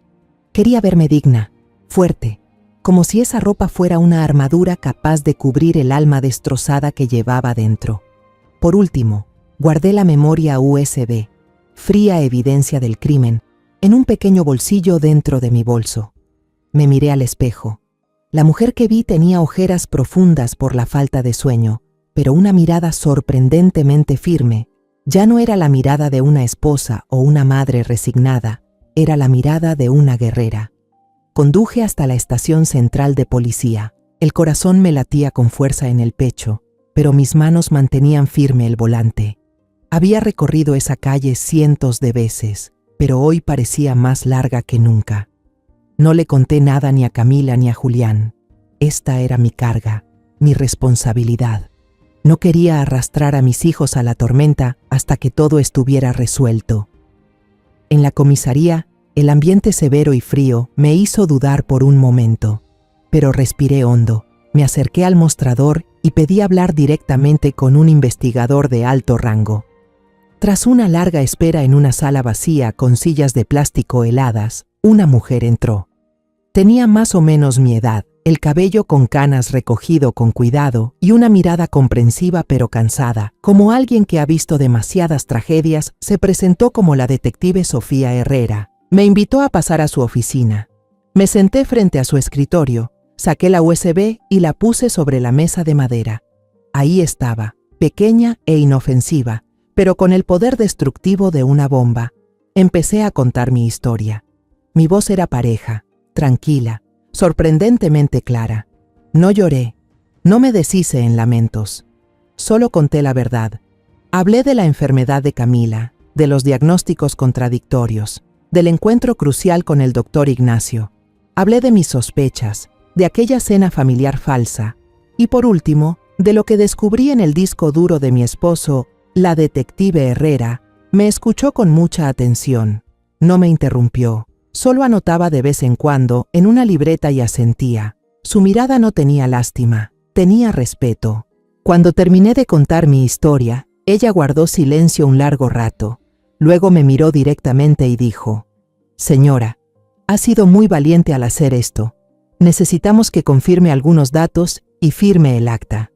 Quería verme digna, fuerte, como si esa ropa fuera una armadura capaz de cubrir el alma destrozada que llevaba dentro. Por último, guardé la memoria USB, fría evidencia del crimen, en un pequeño bolsillo dentro de mi bolso. Me miré al espejo. La mujer que vi tenía ojeras profundas por la falta de sueño, pero una mirada sorprendentemente firme. Ya no era la mirada de una esposa o una madre resignada, era la mirada de una guerrera. Conduje hasta la estación central de policía. El corazón me latía con fuerza en el pecho, pero mis manos mantenían firme el volante. Había recorrido esa calle cientos de veces, pero hoy parecía más larga que nunca. No le conté nada ni a Camila ni a Julián. Esta era mi carga, mi responsabilidad. No quería arrastrar a mis hijos a la tormenta hasta que todo estuviera resuelto. En la comisaría, el ambiente severo y frío me hizo dudar por un momento, pero respiré hondo, me acerqué al mostrador y pedí hablar directamente con un investigador de alto rango. Tras una larga espera en una sala vacía con sillas de plástico heladas, una mujer entró. Tenía más o menos mi edad, el cabello con canas recogido con cuidado y una mirada comprensiva pero cansada. Como alguien que ha visto demasiadas tragedias, se presentó como la detective Sofía Herrera. Me invitó a pasar a su oficina. Me senté frente a su escritorio, saqué la USB y la puse sobre la mesa de madera. Ahí estaba, pequeña e inofensiva, pero con el poder destructivo de una bomba. Empecé a contar mi historia. Mi voz era pareja, tranquila, sorprendentemente clara. No lloré, no me deshice en lamentos. Solo conté la verdad. Hablé de la enfermedad de Camila, de los diagnósticos contradictorios, del encuentro crucial con el doctor Ignacio. Hablé de mis sospechas, de aquella cena familiar falsa, y por último, de lo que descubrí en el disco duro de mi esposo. La detective Herrera me escuchó con mucha atención. No me interrumpió. Solo anotaba de vez en cuando en una libreta y asentía. Su mirada no tenía lástima, tenía respeto. Cuando terminé de contar mi historia, ella guardó silencio un largo rato. Luego me miró directamente y dijo: «Señora, ha sido muy valiente al hacer esto. Necesitamos que confirme algunos datos y firme el acta.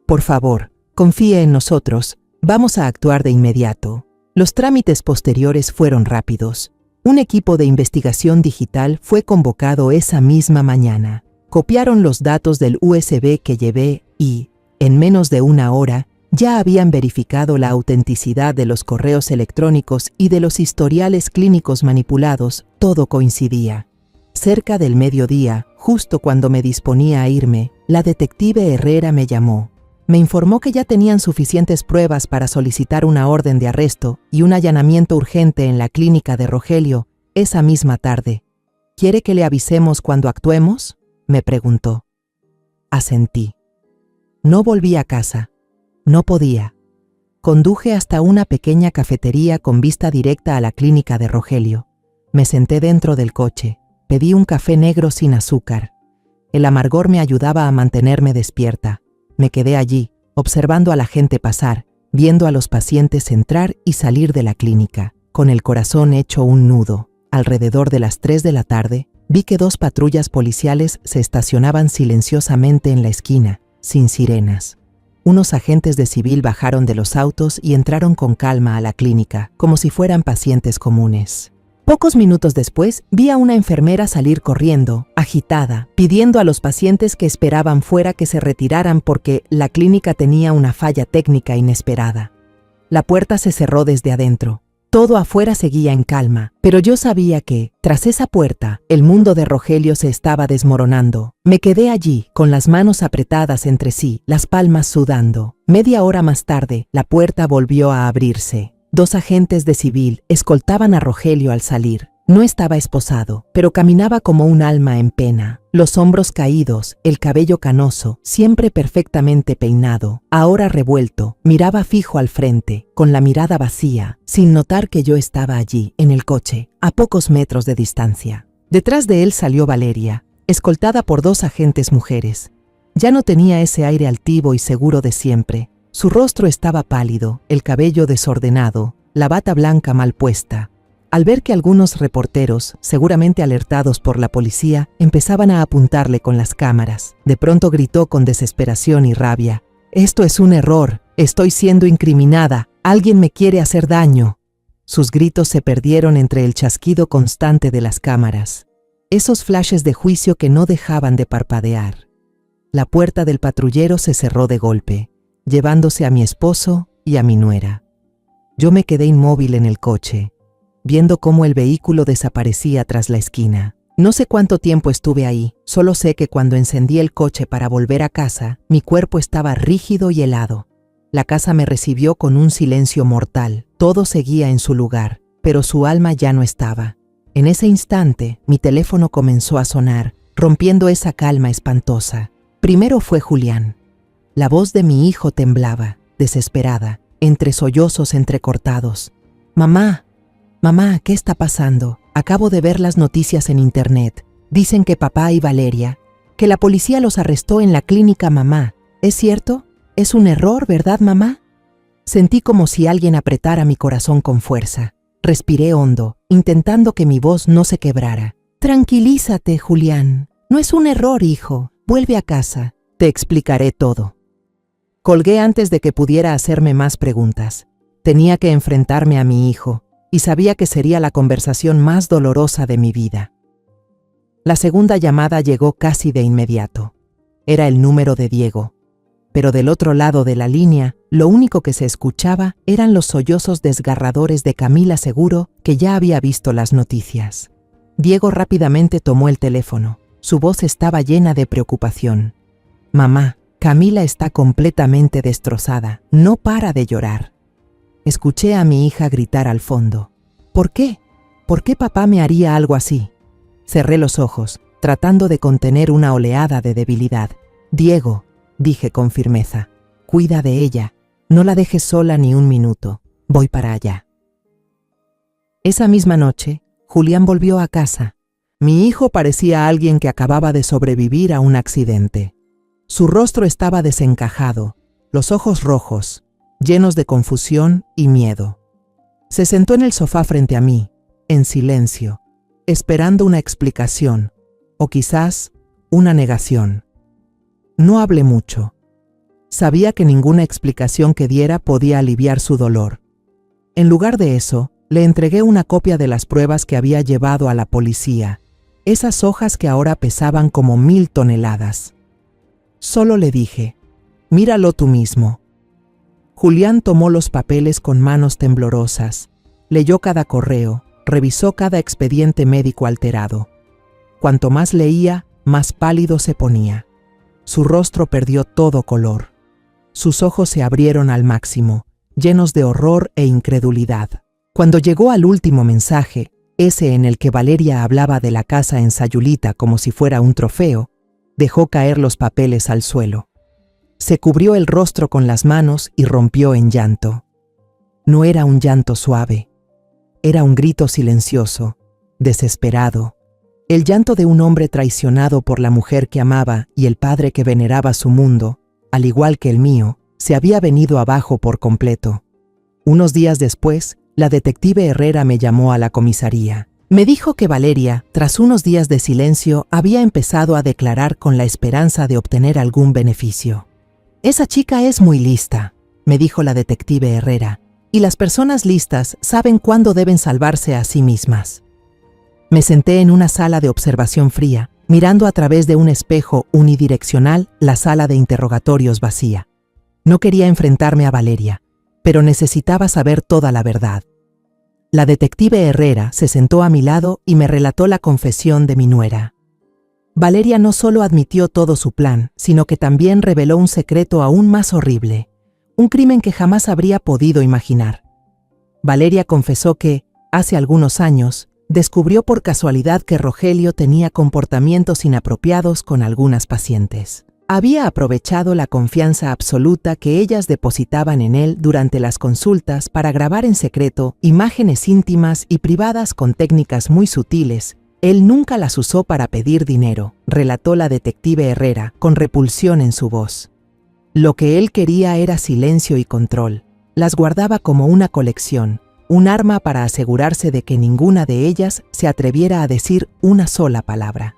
Por favor, confíe en nosotros. Vamos a actuar de inmediato». Los trámites posteriores fueron rápidos. Un equipo de investigación digital fue convocado esa misma mañana. Copiaron los datos del USB que llevé y, en menos de una hora, ya habían verificado la autenticidad de los correos electrónicos y de los historiales clínicos manipulados. Todo coincidía. Cerca del mediodía, justo cuando me disponía a irme, la detective Herrera me llamó. Me informó que ya tenían suficientes pruebas para solicitar una orden de arresto y un allanamiento urgente en la clínica de Rogelio esa misma tarde. ¿Quiere que le avisemos cuando actuemos?, me preguntó. Asentí. No volví a casa. No podía. Conduje hasta una pequeña cafetería con vista directa a la clínica de Rogelio. Me senté dentro del coche. Pedí un café negro sin azúcar. El amargor me ayudaba a mantenerme despierta. Me quedé allí, observando a la gente pasar, viendo a los pacientes entrar y salir de la clínica, con el corazón hecho un nudo. Alrededor de las 3 de la tarde, vi que 2 patrullas policiales se estacionaban silenciosamente en la esquina, sin sirenas. Unos agentes de civil bajaron de los autos y entraron con calma a la clínica, como si fueran pacientes comunes. Pocos minutos después, vi a una enfermera salir corriendo, agitada, pidiendo a los pacientes que esperaban fuera que se retiraran porque la clínica tenía una falla técnica inesperada. La puerta se cerró desde adentro. Todo afuera seguía en calma, pero yo sabía que, tras esa puerta, el mundo de Rogelio se estaba desmoronando. Me quedé allí, con las manos apretadas entre sí, las palmas sudando. Media hora más tarde, la puerta volvió a abrirse. 2 agentes de civil escoltaban a Rogelio al salir. No estaba esposado, pero caminaba como un alma en pena. Los hombros caídos, el cabello canoso, siempre perfectamente peinado, ahora revuelto, miraba fijo al frente, con la mirada vacía, sin notar que yo estaba allí, en el coche, a pocos metros de distancia. Detrás de él salió Valeria, escoltada por 2 agentes mujeres. Ya no tenía ese aire altivo y seguro de siempre. Su rostro estaba pálido, el cabello desordenado, la bata blanca mal puesta. Al ver que algunos reporteros, seguramente alertados por la policía, empezaban a apuntarle con las cámaras, de pronto gritó con desesperación y rabia: «Esto es un error, estoy siendo incriminada, alguien me quiere hacer daño». Sus gritos se perdieron entre el chasquido constante de las cámaras, esos flashes de juicio que no dejaban de parpadear. La puerta del patrullero se cerró de golpe, llevándose a mi esposo y a mi nuera. Yo me quedé inmóvil en el coche, viendo cómo el vehículo desaparecía tras la esquina. No sé cuánto tiempo estuve ahí, solo sé que cuando encendí el coche para volver a casa, mi cuerpo estaba rígido y helado. La casa me recibió con un silencio mortal, todo seguía en su lugar, pero su alma ya no estaba. En ese instante, mi teléfono comenzó a sonar, rompiendo esa calma espantosa. Primero fue Julián. La voz de mi hijo temblaba, desesperada, entre sollozos entrecortados. Mamá, mamá, ¿qué está pasando? Acabo de ver las noticias en internet. Dicen que papá y Valeria, que la policía los arrestó en la clínica mamá. ¿Es cierto? ¿Es un error, verdad, mamá? Sentí como si alguien apretara mi corazón con fuerza. Respiré hondo, intentando que mi voz no se quebrara. Tranquilízate, Julián. No es un error, hijo. Vuelve a casa. Te explicaré todo. Colgué antes de que pudiera hacerme más preguntas. Tenía que enfrentarme a mi hijo, y sabía que sería la conversación más dolorosa de mi vida. La segunda llamada llegó casi de inmediato. Era el número de Diego. Pero del otro lado de la línea, lo único que se escuchaba eran los sollozos desgarradores de Camila Seguro, que ya había visto las noticias. Diego rápidamente tomó el teléfono. Su voz estaba llena de preocupación. Mamá, Camila está completamente destrozada. No para de llorar. Escuché a mi hija gritar al fondo. ¿Por qué? ¿Por qué papá me haría algo así? Cerré los ojos, tratando de contener una oleada de debilidad. Diego, dije con firmeza, cuida de ella. No la dejes sola ni un minuto. Voy para allá. Esa misma noche, Julián volvió a casa. Mi hijo parecía alguien que acababa de sobrevivir a un accidente. Su rostro estaba desencajado, los ojos rojos, llenos de confusión y miedo. Se sentó en el sofá frente a mí, en silencio, esperando una explicación, o quizás una negación. No hablé mucho. Sabía que ninguna explicación que diera podía aliviar su dolor. En lugar de eso, le entregué una copia de las pruebas que había llevado a la policía, esas hojas que ahora pesaban como 1000 toneladas. Solo le dije, míralo tú mismo. Julián tomó los papeles con manos temblorosas, leyó cada correo, revisó cada expediente médico alterado. Cuanto más leía, más pálido se ponía. Su rostro perdió todo color. Sus ojos se abrieron al máximo, llenos de horror e incredulidad. Cuando llegó al último mensaje, ese en el que Valeria hablaba de la casa en Sayulita como si fuera un trofeo, dejó caer los papeles al suelo. Se cubrió el rostro con las manos y rompió en llanto. No era un llanto suave, era un grito silencioso, desesperado, el llanto de un hombre traicionado por la mujer que amaba y el padre que veneraba su mundo, al igual que el mío, se había venido abajo por completo. Unos días después, la detective Herrera me llamó a la comisaría. Me dijo que Valeria, tras unos días de silencio, había empezado a declarar con la esperanza de obtener algún beneficio. «Esa chica es muy lista», me dijo la detective Herrera, «y las personas listas saben cuándo deben salvarse a sí mismas». Me senté en una sala de observación fría, mirando a través de un espejo unidireccional la sala de interrogatorios vacía. No quería enfrentarme a Valeria, pero necesitaba saber toda la verdad. La detective Herrera se sentó a mi lado y me relató la confesión de mi nuera. Valeria no solo admitió todo su plan, sino que también reveló un secreto aún más horrible, un crimen que jamás habría podido imaginar. Valeria confesó que, hace algunos años, descubrió por casualidad que Rogelio tenía comportamientos inapropiados con algunas pacientes. Había aprovechado la confianza absoluta que ellas depositaban en él durante las consultas para grabar en secreto imágenes íntimas y privadas con técnicas muy sutiles. Él nunca las usó para pedir dinero, relató la detective Herrera, con repulsión en su voz. Lo que él quería era silencio y control. Las guardaba como una colección, un arma para asegurarse de que ninguna de ellas se atreviera a decir una sola palabra.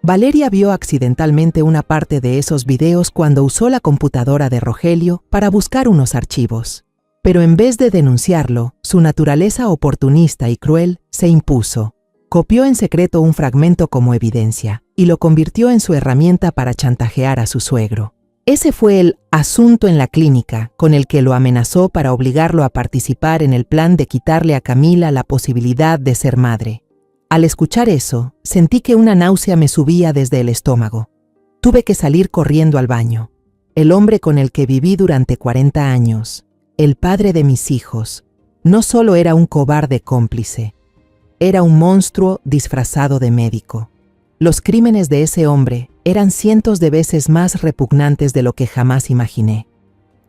Valeria vio accidentalmente una parte de esos videos cuando usó la computadora de Rogelio para buscar unos archivos. Pero en vez de denunciarlo, su naturaleza oportunista y cruel se impuso. Copió en secreto un fragmento como evidencia y lo convirtió en su herramienta para chantajear a su suegro. Ese fue el asunto en la clínica con el que lo amenazó para obligarlo a participar en el plan de quitarle a Camila la posibilidad de ser madre. Al escuchar eso, sentí que una náusea me subía desde el estómago. Tuve que salir corriendo al baño. El hombre con el que viví durante 40 años, el padre de mis hijos, no solo era un cobarde cómplice, era un monstruo disfrazado de médico. Los crímenes de ese hombre eran cientos de veces más repugnantes de lo que jamás imaginé.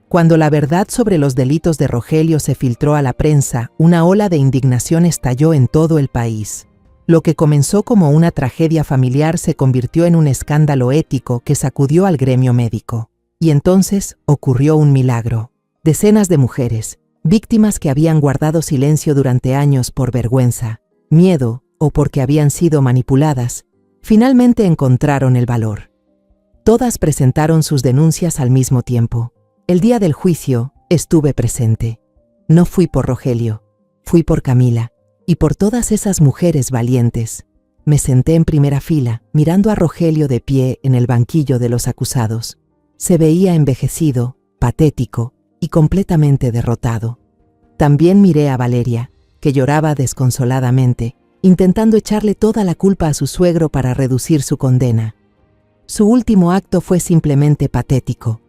Cuando la verdad sobre los delitos de Rogelio se filtró a la prensa, una ola de indignación estalló en todo el país. Lo que comenzó como una tragedia familiar se convirtió en un escándalo ético que sacudió al gremio médico. Y entonces ocurrió un milagro. Decenas de mujeres, víctimas que habían guardado silencio durante años por vergüenza, miedo o porque habían sido manipuladas, finalmente encontraron el valor. Todas presentaron sus denuncias al mismo tiempo. El día del juicio estuve presente. No fui por Rogelio, fui por Camila y por todas esas mujeres valientes. Me senté en primera fila, mirando a Rogelio de pie en el banquillo de los acusados. Se veía envejecido, patético y completamente derrotado. También miré a Valeria, que lloraba desconsoladamente, intentando echarle toda la culpa a su suegro para reducir su condena. Su último acto fue simplemente patético.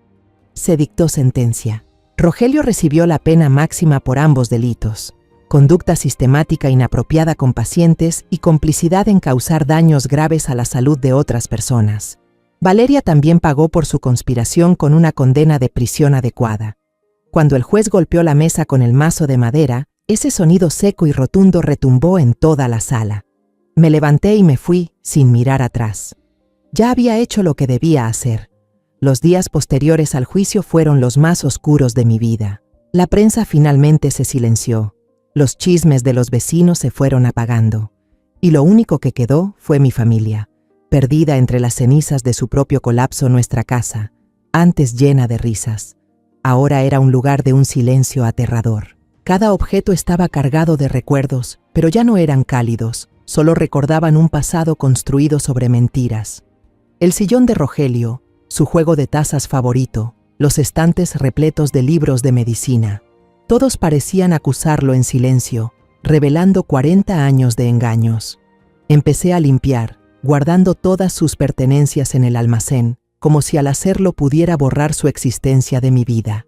Se dictó sentencia. Rogelio recibió la pena máxima por ambos delitos: conducta sistemática inapropiada con pacientes y complicidad en causar daños graves a la salud de otras personas. Valeria también pagó por su conspiración con una condena de prisión adecuada. Cuando el juez golpeó la mesa con el mazo de madera, ese sonido seco y rotundo retumbó en toda la sala. Me levanté y me fui, sin mirar atrás. Ya había hecho lo que debía hacer. Los días posteriores al juicio fueron los más oscuros de mi vida. La prensa finalmente se silenció. Los chismes de los vecinos se fueron apagando. Y lo único que quedó fue mi familia, perdida entre las cenizas de su propio colapso. Nuestra casa, antes llena de risas, ahora era un lugar de un silencio aterrador. Cada objeto estaba cargado de recuerdos, pero ya no eran cálidos, solo recordaban un pasado construido sobre mentiras. El sillón de Rogelio, su juego de tazas favorito, los estantes repletos de libros de medicina. Todos parecían acusarlo en silencio, revelando 40 años de engaños. Empecé a limpiar, guardando todas sus pertenencias en el almacén, como si al hacerlo pudiera borrar su existencia de mi vida.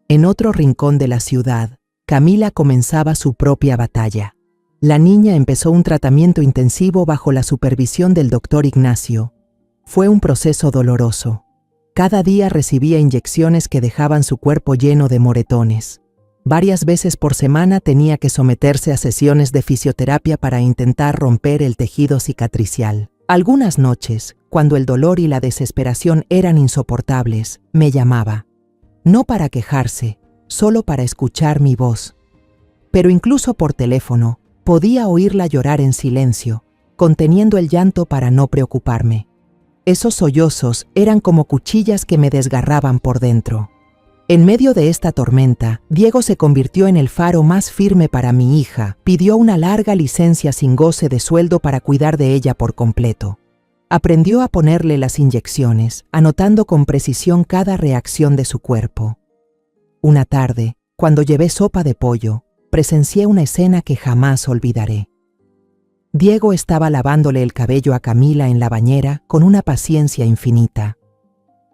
En otro rincón de la ciudad, Camila comenzaba su propia batalla. La niña empezó un tratamiento intensivo bajo la supervisión del doctor Ignacio. Fue un proceso doloroso. Cada día recibía inyecciones que dejaban su cuerpo lleno de moretones. Varias veces por semana tenía que someterse a sesiones de fisioterapia para intentar romper el tejido cicatricial. Algunas noches, cuando el dolor y la desesperación eran insoportables, me llamaba. No para quejarse, solo para escuchar mi voz. Pero incluso por teléfono, podía oírla llorar en silencio, conteniendo el llanto para no preocuparme. Esos sollozos eran como cuchillas que me desgarraban por dentro. En medio de esta tormenta, Diego se convirtió en el faro más firme para mi hija. Pidió una larga licencia sin goce de sueldo para cuidar de ella por completo. Aprendió a ponerle las inyecciones, anotando con precisión cada reacción de su cuerpo. Una tarde, cuando llevé sopa de pollo, presencié una escena que jamás olvidaré. Diego estaba lavándole el cabello a Camila en la bañera con una paciencia infinita.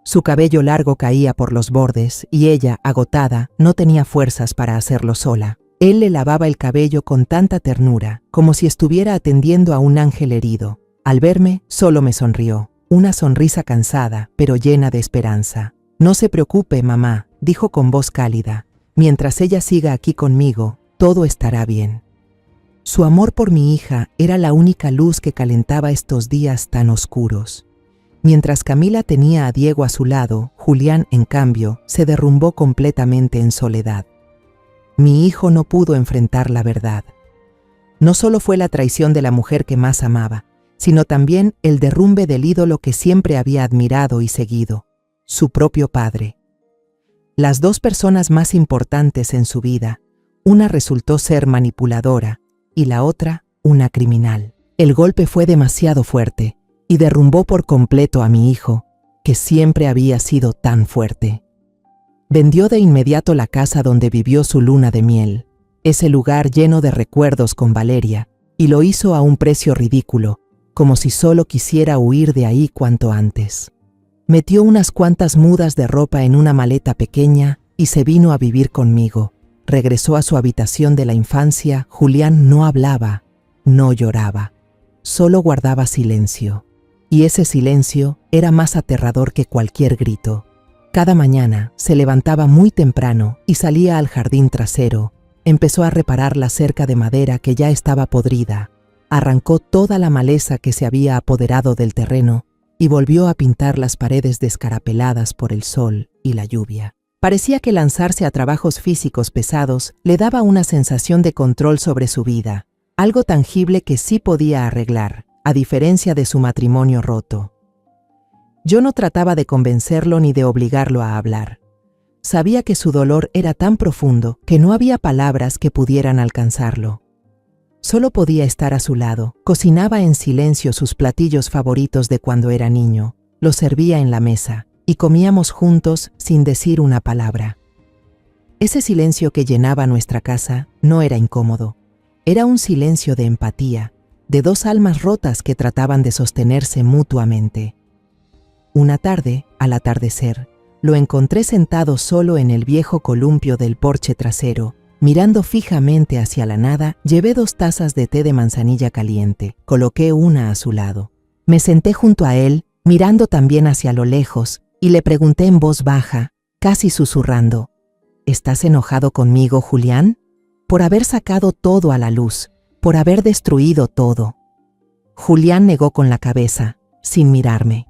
Su cabello largo caía por los bordes y ella, agotada, no tenía fuerzas para hacerlo sola. Él le lavaba el cabello con tanta ternura, como si estuviera atendiendo a un ángel herido. Al verme, solo me sonrió, una sonrisa cansada, pero llena de esperanza. «No se preocupe, mamá», dijo con voz cálida. «Mientras ella siga aquí conmigo, todo estará bien». Su amor por mi hija era la única luz que calentaba estos días tan oscuros. Mientras Camila tenía a Diego a su lado, Julián, en cambio, se derrumbó completamente en soledad. Mi hijo no pudo enfrentar la verdad. No solo fue la traición de la mujer que más amaba, sino también el derrumbe del ídolo que siempre había admirado y seguido, su propio padre. Las dos personas más importantes en su vida, una resultó ser manipuladora y la otra, una criminal. El golpe fue demasiado fuerte y derrumbó por completo a mi hijo, que siempre había sido tan fuerte. Vendió de inmediato la casa donde vivió su luna de miel, ese lugar lleno de recuerdos con Valeria, Y lo hizo a un precio ridículo, como si solo quisiera huir de ahí cuanto antes. Metió unas cuantas mudas de ropa en una maleta pequeña y se vino a vivir conmigo. Regresó a su habitación de la infancia. Julián no hablaba, no lloraba, solo guardaba silencio. Y ese silencio era más aterrador que cualquier grito. Cada mañana se levantaba muy temprano y salía al jardín trasero. Empezó a reparar la cerca de madera que ya estaba podrida. Arrancó toda la maleza que se había apoderado del terreno y volvió a pintar las paredes descarapeladas por el sol y la lluvia. Parecía que lanzarse a trabajos físicos pesados le daba una sensación de control sobre su vida, algo tangible que sí podía arreglar, a diferencia de su matrimonio roto. Yo no trataba de convencerlo ni de obligarlo a hablar. Sabía que su dolor era tan profundo que no había palabras que pudieran alcanzarlo. Solo podía estar a su lado. Cocinaba en silencio sus platillos favoritos de cuando era niño, los servía en la mesa y comíamos juntos sin decir una palabra. Ese silencio que llenaba nuestra casa no era incómodo. Era un silencio de empatía, de dos almas rotas que trataban de sostenerse mutuamente. Una tarde, al atardecer, lo encontré sentado solo en el viejo columpio del porche trasero. Mirando fijamente hacia la nada, llevé 2 tazas de té de manzanilla caliente. Coloqué una a su lado. Me senté junto a él, mirando también hacia lo lejos, y le pregunté en voz baja, casi susurrando: ¿Estás enojado conmigo, Julián? Por haber sacado todo a la luz, por haber destruido todo. Julián negó con la cabeza, sin mirarme.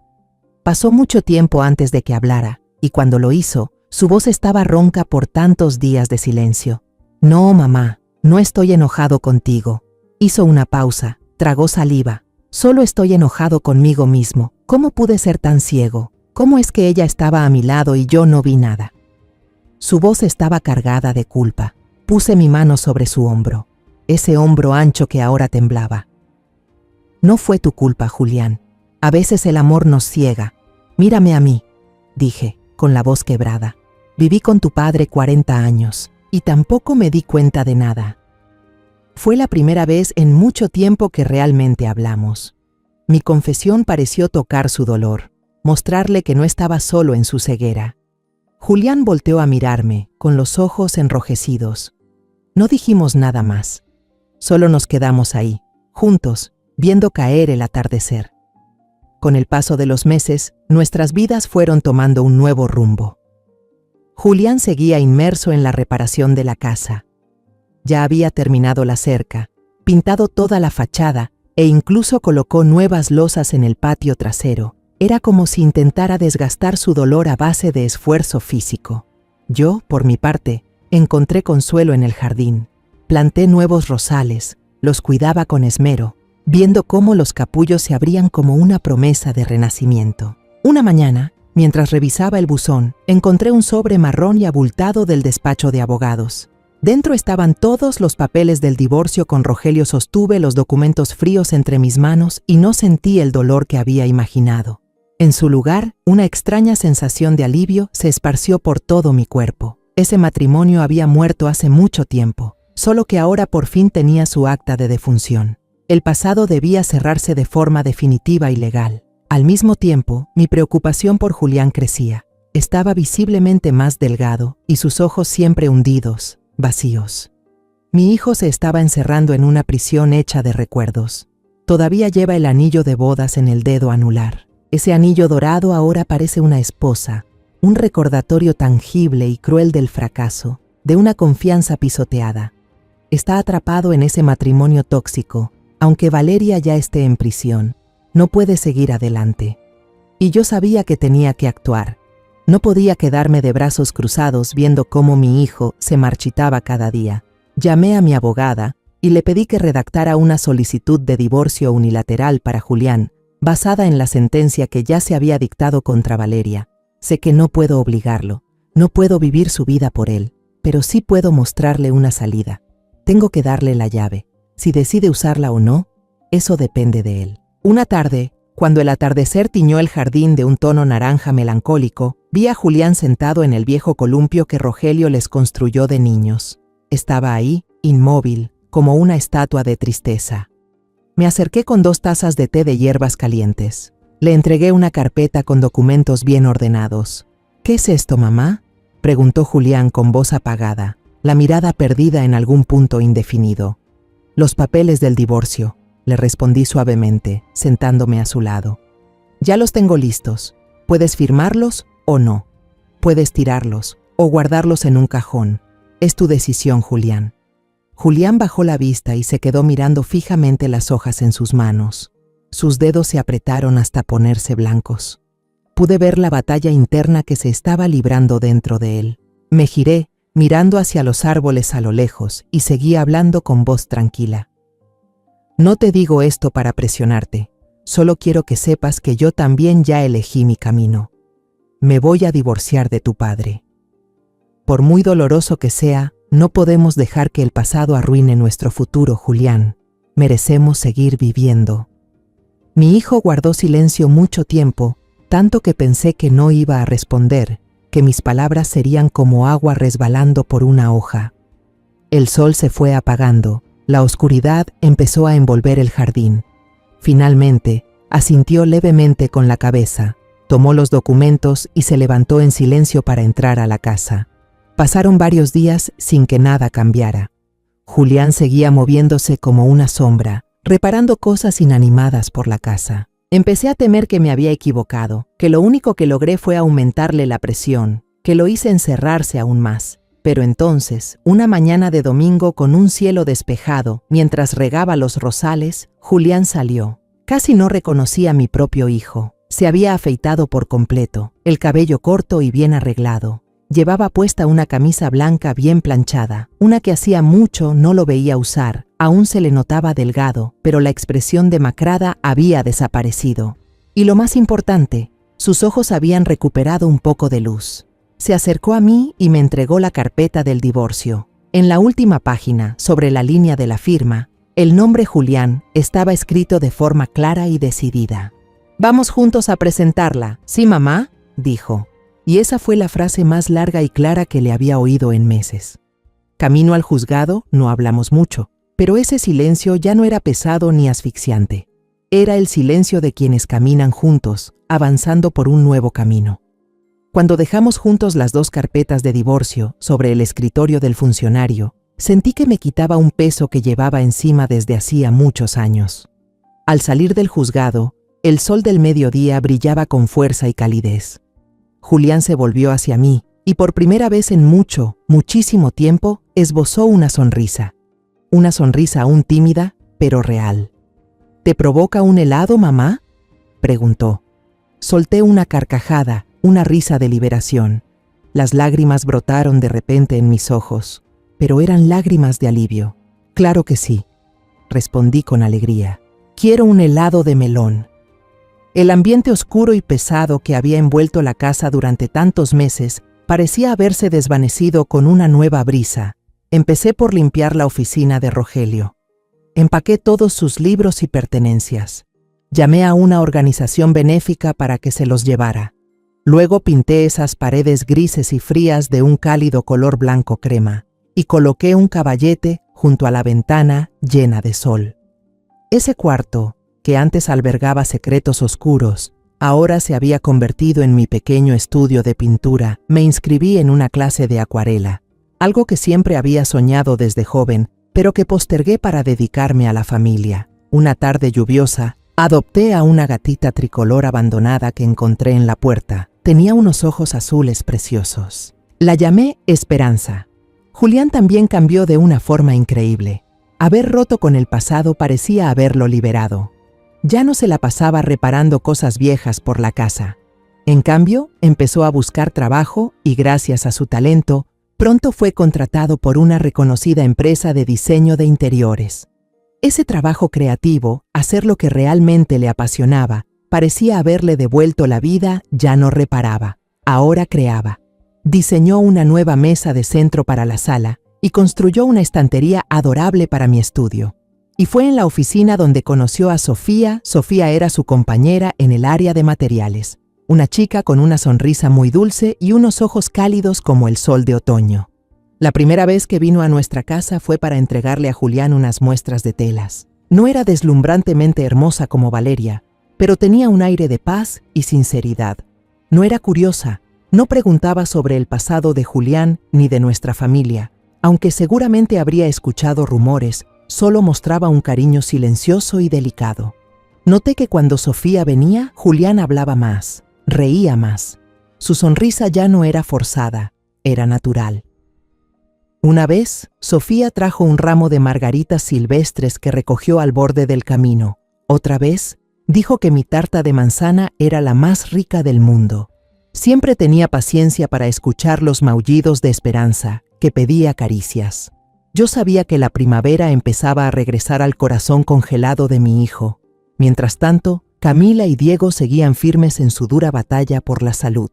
Pasó mucho tiempo antes de que hablara, y cuando lo hizo, su voz estaba ronca por tantos días de silencio. No, mamá, no estoy enojado contigo. Hizo una pausa, tragó saliva. Solo estoy enojado conmigo mismo. ¿Cómo pude ser tan ciego? ¿Cómo es que ella estaba a mi lado y yo no vi nada? Su voz estaba cargada de culpa. Puse mi mano sobre su hombro, ese hombro ancho que ahora temblaba. No fue tu culpa, Julián. A veces el amor nos ciega. Mírame a mí, dije, con la voz quebrada. Viví con tu padre 40 años y tampoco me di cuenta de nada. Fue la primera vez en mucho tiempo que realmente hablamos. Mi confesión pareció tocar su dolor, mostrarle que no estaba solo en su ceguera. Julián volteó a mirarme, con los ojos enrojecidos. No dijimos nada más. Solo nos quedamos ahí, juntos, viendo caer el atardecer. Con el paso de los meses, nuestras vidas fueron tomando un nuevo rumbo. Julián seguía inmerso en la reparación de la casa. Ya había terminado la cerca, pintado toda la fachada e incluso colocó nuevas losas en el patio trasero. Era como si intentara desgastar su dolor a base de esfuerzo físico. Yo, por mi parte, encontré consuelo en el jardín. Planté nuevos rosales, los cuidaba con esmero, viendo cómo los capullos se abrían como una promesa de renacimiento. Una mañana, mientras revisaba el buzón, encontré un sobre marrón y abultado del despacho de abogados. Dentro estaban todos los papeles del divorcio. Con Rogelio sostuve los documentos fríos entre mis manos y no sentí el dolor que había imaginado. En su lugar, una extraña sensación de alivio se esparció por todo mi cuerpo. Ese matrimonio había muerto hace mucho tiempo, solo que ahora por fin tenía su acta de defunción. El pasado debía cerrarse de forma definitiva y legal. Al mismo tiempo, mi preocupación por Julián crecía. Estaba visiblemente más delgado y sus ojos siempre hundidos, vacíos. Mi hijo se estaba encerrando en una prisión hecha de recuerdos. Todavía lleva el anillo de bodas en el dedo anular. Ese anillo dorado ahora parece una esposa, un recordatorio tangible y cruel del fracaso, de una confianza pisoteada. Está atrapado en ese matrimonio tóxico, aunque Valeria ya esté en prisión. No puede seguir adelante. Y yo sabía que tenía que actuar. No podía quedarme de brazos cruzados viendo cómo mi hijo se marchitaba cada día. Llamé a mi abogada y le pedí que redactara una solicitud de divorcio unilateral para Julián, basada en la sentencia que ya se había dictado contra Valeria. Sé que no puedo obligarlo, no puedo vivir su vida por él, pero sí puedo mostrarle una salida. Tengo que darle la llave. Si decide usarla o no, eso depende de él. Una tarde, cuando el atardecer tiñó el jardín de un tono naranja melancólico, vi a Julián sentado en el viejo columpio que Rogelio les construyó de niños. Estaba ahí, inmóvil, como una estatua de tristeza. Me acerqué con 2 tazas de té de hierbas calientes. Le entregué una carpeta con documentos bien ordenados. ¿Qué es esto, mamá?, preguntó Julián con voz apagada, la mirada perdida en algún punto indefinido. Los papeles del divorcio, le respondí suavemente, sentándome a su lado. Ya los tengo listos. Puedes firmarlos o no. Puedes tirarlos o guardarlos en un cajón. Es tu decisión, Julián. Julián bajó la vista y se quedó mirando fijamente las hojas en sus manos. Sus dedos se apretaron hasta ponerse blancos. Pude ver la batalla interna que se estaba librando dentro de él. Me giré, mirando hacia los árboles a lo lejos, y seguí hablando con voz tranquila. No te digo esto para presionarte. Solo quiero que sepas que yo también ya elegí mi camino. Me voy a divorciar de tu padre. Por muy doloroso que sea, no podemos dejar que el pasado arruine nuestro futuro, Julián. Merecemos seguir viviendo. Mi hijo guardó silencio mucho tiempo, tanto que pensé que no iba a responder, que mis palabras serían como agua resbalando por una hoja. El sol se fue apagando, la oscuridad empezó a envolver el jardín. Finalmente, asintió levemente con la cabeza, tomó los documentos y se levantó en silencio para entrar a la casa. Pasaron varios días sin que nada cambiara. Julián seguía moviéndose como una sombra, reparando cosas inanimadas por la casa. Empecé a temer que me había equivocado, que lo único que logré fue aumentarle la presión, que lo hice encerrarse aún más. Pero entonces, una mañana de domingo con un cielo despejado, mientras regaba los rosales, Julián salió. Casi no reconocí a mi propio hijo. Se había afeitado por completo, el cabello corto y bien arreglado. Llevaba puesta una camisa blanca bien planchada, una que hacía mucho no lo veía usar. Aún se le notaba delgado, pero la expresión demacrada había desaparecido. Y lo más importante, sus ojos habían recuperado un poco de luz. Se acercó a mí y me entregó la carpeta del divorcio. En la última página, sobre la línea de la firma, el nombre Julián estaba escrito de forma clara y decidida. «Vamos juntos a presentarla, ¿sí, mamá?», dijo. Y esa fue la frase más larga y clara que le había oído en meses. Camino al juzgado, no hablamos mucho, pero ese silencio ya no era pesado ni asfixiante. Era el silencio de quienes caminan juntos, avanzando por un nuevo camino. Cuando dejamos juntos las 2 carpetas de divorcio sobre el escritorio del funcionario, sentí que me quitaba un peso que llevaba encima desde hacía muchos años. Al salir del juzgado, el sol del mediodía brillaba con fuerza y calidez. Julián se volvió hacia mí y por primera vez en muchísimo tiempo, esbozó una sonrisa. Una sonrisa aún tímida, pero real. «¿Te provoca un helado, mamá?», preguntó. Solté una carcajada, una risa de liberación. Las lágrimas brotaron de repente en mis ojos, pero eran lágrimas de alivio. «Claro que sí», respondí con alegría. «Quiero un helado de melón». El ambiente oscuro y pesado que había envuelto la casa durante tantos meses parecía haberse desvanecido con una nueva brisa. Empecé por limpiar la oficina de Rogelio. Empaqué todos sus libros y pertenencias. Llamé a una organización benéfica para que se los llevara. Luego pinté esas paredes grises y frías de un cálido color blanco crema y coloqué un caballete junto a la ventana llena de sol. Ese cuarto, que antes albergaba secretos oscuros, ahora se había convertido en mi pequeño estudio de pintura. Me inscribí en una clase de acuarela, algo que siempre había soñado desde joven, pero que postergué para dedicarme a la familia. Una tarde lluviosa, adopté a una gatita tricolor abandonada que encontré en la puerta. Tenía unos ojos azules preciosos. La llamé Esperanza. Julián también cambió de una forma increíble. Haber roto con el pasado parecía haberlo liberado. Ya no se la pasaba reparando cosas viejas por la casa. En cambio, empezó a buscar trabajo y gracias a su talento, pronto fue contratado por una reconocida empresa de diseño de interiores. Ese trabajo creativo, hacer lo que realmente le apasionaba, parecía haberle devuelto la vida. Ya no reparaba, ahora creaba. Diseñó una nueva mesa de centro para la sala y construyó una estantería adorable para mi estudio. Y fue en la oficina donde conoció a Sofía. Sofía era su compañera en el área de materiales, una chica con una sonrisa muy dulce y unos ojos cálidos como el sol de otoño. La primera vez que vino a nuestra casa fue para entregarle a Julián unas muestras de telas. No era deslumbrantemente hermosa como Valeria, pero tenía un aire de paz y sinceridad. No era curiosa, no preguntaba sobre el pasado de Julián ni de nuestra familia, aunque seguramente habría escuchado rumores, solo mostraba un cariño silencioso y delicado. Noté que cuando Sofía venía, Julián hablaba más, reía más. Su sonrisa ya no era forzada, era natural. Una vez, Sofía trajo un ramo de margaritas silvestres que recogió al borde del camino. Otra vez, dijo que mi tarta de manzana era la más rica del mundo. Siempre tenía paciencia para escuchar los maullidos de esperanza, que pedía caricias. Yo sabía que la primavera empezaba a regresar al corazón congelado de mi hijo. Mientras tanto, Camila y Diego seguían firmes en su dura batalla por la salud.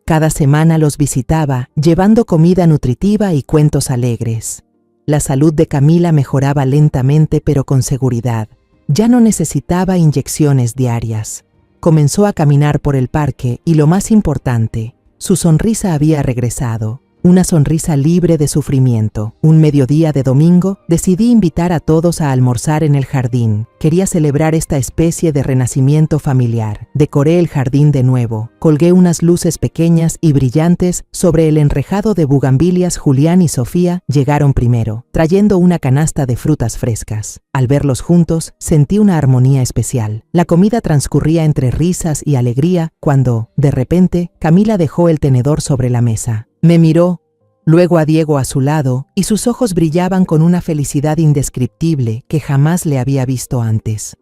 Cada semana los visitaba, llevando comida nutritiva y cuentos alegres. La salud de Camila mejoraba lentamente pero con seguridad. Ya no necesitaba inyecciones diarias. Comenzó a caminar por el parque y lo más importante, su sonrisa había regresado. Una sonrisa libre de sufrimiento. Un mediodía de domingo, decidí invitar a todos a almorzar en el jardín. Quería celebrar esta especie de renacimiento familiar. Decoré el jardín de nuevo. Colgué unas luces pequeñas y brillantes sobre el enrejado de bugambilias. Julián y Sofía llegaron primero, trayendo una canasta de frutas frescas. Al verlos juntos, sentí una armonía especial. La comida transcurría entre risas y alegría cuando, de repente, Camila dejó el tenedor sobre la mesa. Me miró, luego a Diego a su lado, y sus ojos brillaban con una felicidad indescriptible que jamás le había visto antes.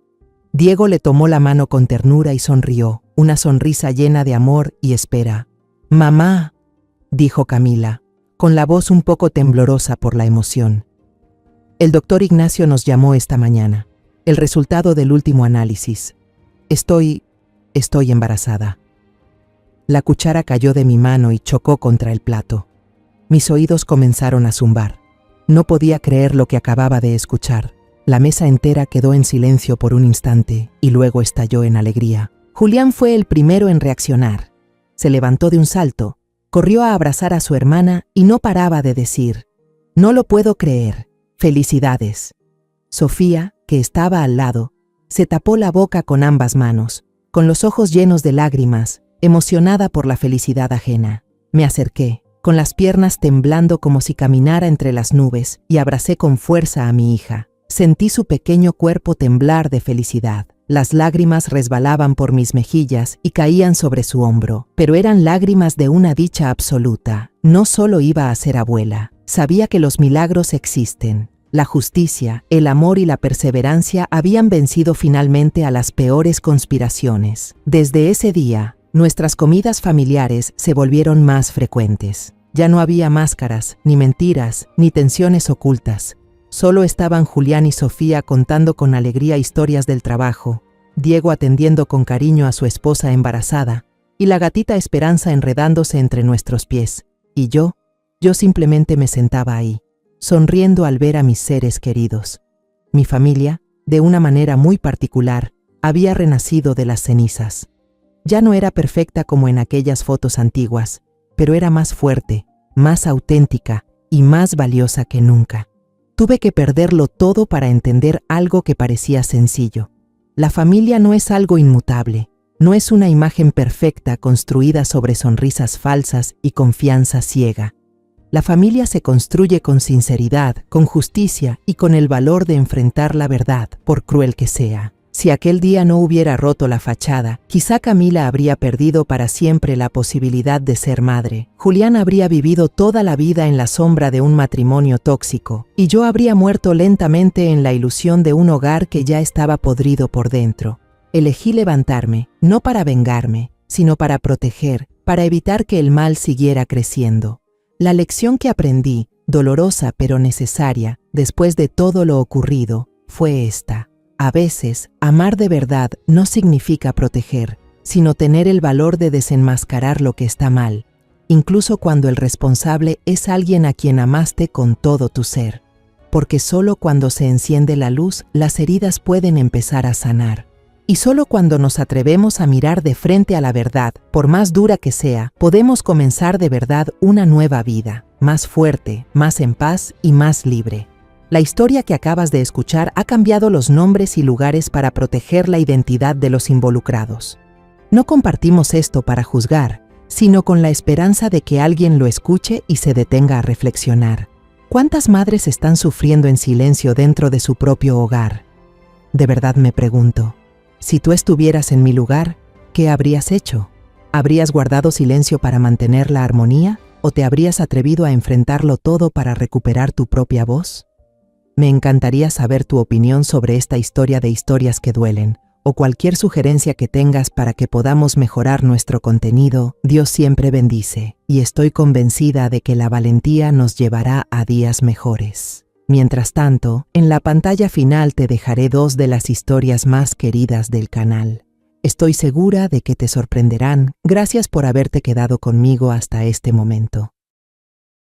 Diego le tomó la mano con ternura y sonrió, una sonrisa llena de amor y espera. «Mamá», dijo Camila, con la voz un poco temblorosa por la emoción. «El doctor Ignacio nos llamó esta mañana. El resultado del último análisis. Estoy embarazada». La cuchara cayó de mi mano y chocó contra el plato. Mis oídos comenzaron a zumbar. No podía creer lo que acababa de escuchar. La mesa entera quedó en silencio por un instante y luego estalló en alegría. Julián fue el primero en reaccionar. Se levantó de un salto, corrió a abrazar a su hermana y no paraba de decir: «No lo puedo creer. Felicidades». Sofía, que estaba al lado, se tapó la boca con ambas manos, con los ojos llenos de lágrimas, emocionada por la felicidad ajena. Me acerqué, con las piernas temblando como si caminara entre las nubes, y abracé con fuerza a mi hija. Sentí su pequeño cuerpo temblar de felicidad. Las lágrimas resbalaban por mis mejillas y caían sobre su hombro, pero eran lágrimas de una dicha absoluta. No solo iba a ser abuela, sabía que los milagros existen. La justicia, el amor y la perseverancia habían vencido finalmente a las peores conspiraciones. Desde ese día, nuestras comidas familiares se volvieron más frecuentes. Ya no había máscaras, ni mentiras, ni tensiones ocultas. Solo estaban Julián y Sofía contando con alegría historias del trabajo, Diego atendiendo con cariño a su esposa embarazada, y la gatita Esperanza enredándose entre nuestros pies. Y yo simplemente me sentaba ahí, sonriendo al ver a mis seres queridos. Mi familia, de una manera muy particular, había renacido de las cenizas. Ya no era perfecta como en aquellas fotos antiguas, pero era más fuerte, más auténtica y más valiosa que nunca. Tuve que perderlo todo para entender algo que parecía sencillo. La familia no es algo inmutable, no es una imagen perfecta construida sobre sonrisas falsas y confianza ciega. La familia se construye con sinceridad, con justicia y con el valor de enfrentar la verdad, por cruel que sea. Si aquel día no hubiera roto la fachada, quizá Camila habría perdido para siempre la posibilidad de ser madre. Julián habría vivido toda la vida en la sombra de un matrimonio tóxico, y yo habría muerto lentamente en la ilusión de un hogar que ya estaba podrido por dentro. Elegí levantarme, no para vengarme, sino para proteger, para evitar que el mal siguiera creciendo. La lección que aprendí, dolorosa pero necesaria, después de todo lo ocurrido, fue esta. A veces, amar de verdad no significa proteger, sino tener el valor de desenmascarar lo que está mal, incluso cuando el responsable es alguien a quien amaste con todo tu ser. Porque solo cuando se enciende la luz, las heridas pueden empezar a sanar. Y solo cuando nos atrevemos a mirar de frente a la verdad, por más dura que sea, podemos comenzar de verdad una nueva vida, más fuerte, más en paz y más libre. La historia que acabas de escuchar ha cambiado los nombres y lugares para proteger la identidad de los involucrados. No compartimos esto para juzgar, sino con la esperanza de que alguien lo escuche y se detenga a reflexionar. ¿Cuántas madres están sufriendo en silencio dentro de su propio hogar? De verdad me pregunto, si tú estuvieras en mi lugar, ¿qué habrías hecho? ¿Habrías guardado silencio para mantener la armonía o te habrías atrevido a enfrentarlo todo para recuperar tu propia voz? Me encantaría saber tu opinión sobre esta historia de historias que duelen, o cualquier sugerencia que tengas para que podamos mejorar nuestro contenido. Dios siempre bendice, y estoy convencida de que la valentía nos llevará a días mejores. Mientras tanto, en la pantalla final te dejaré 2 de las historias más queridas del canal. Estoy segura de que te sorprenderán. Gracias por haberte quedado conmigo hasta este momento.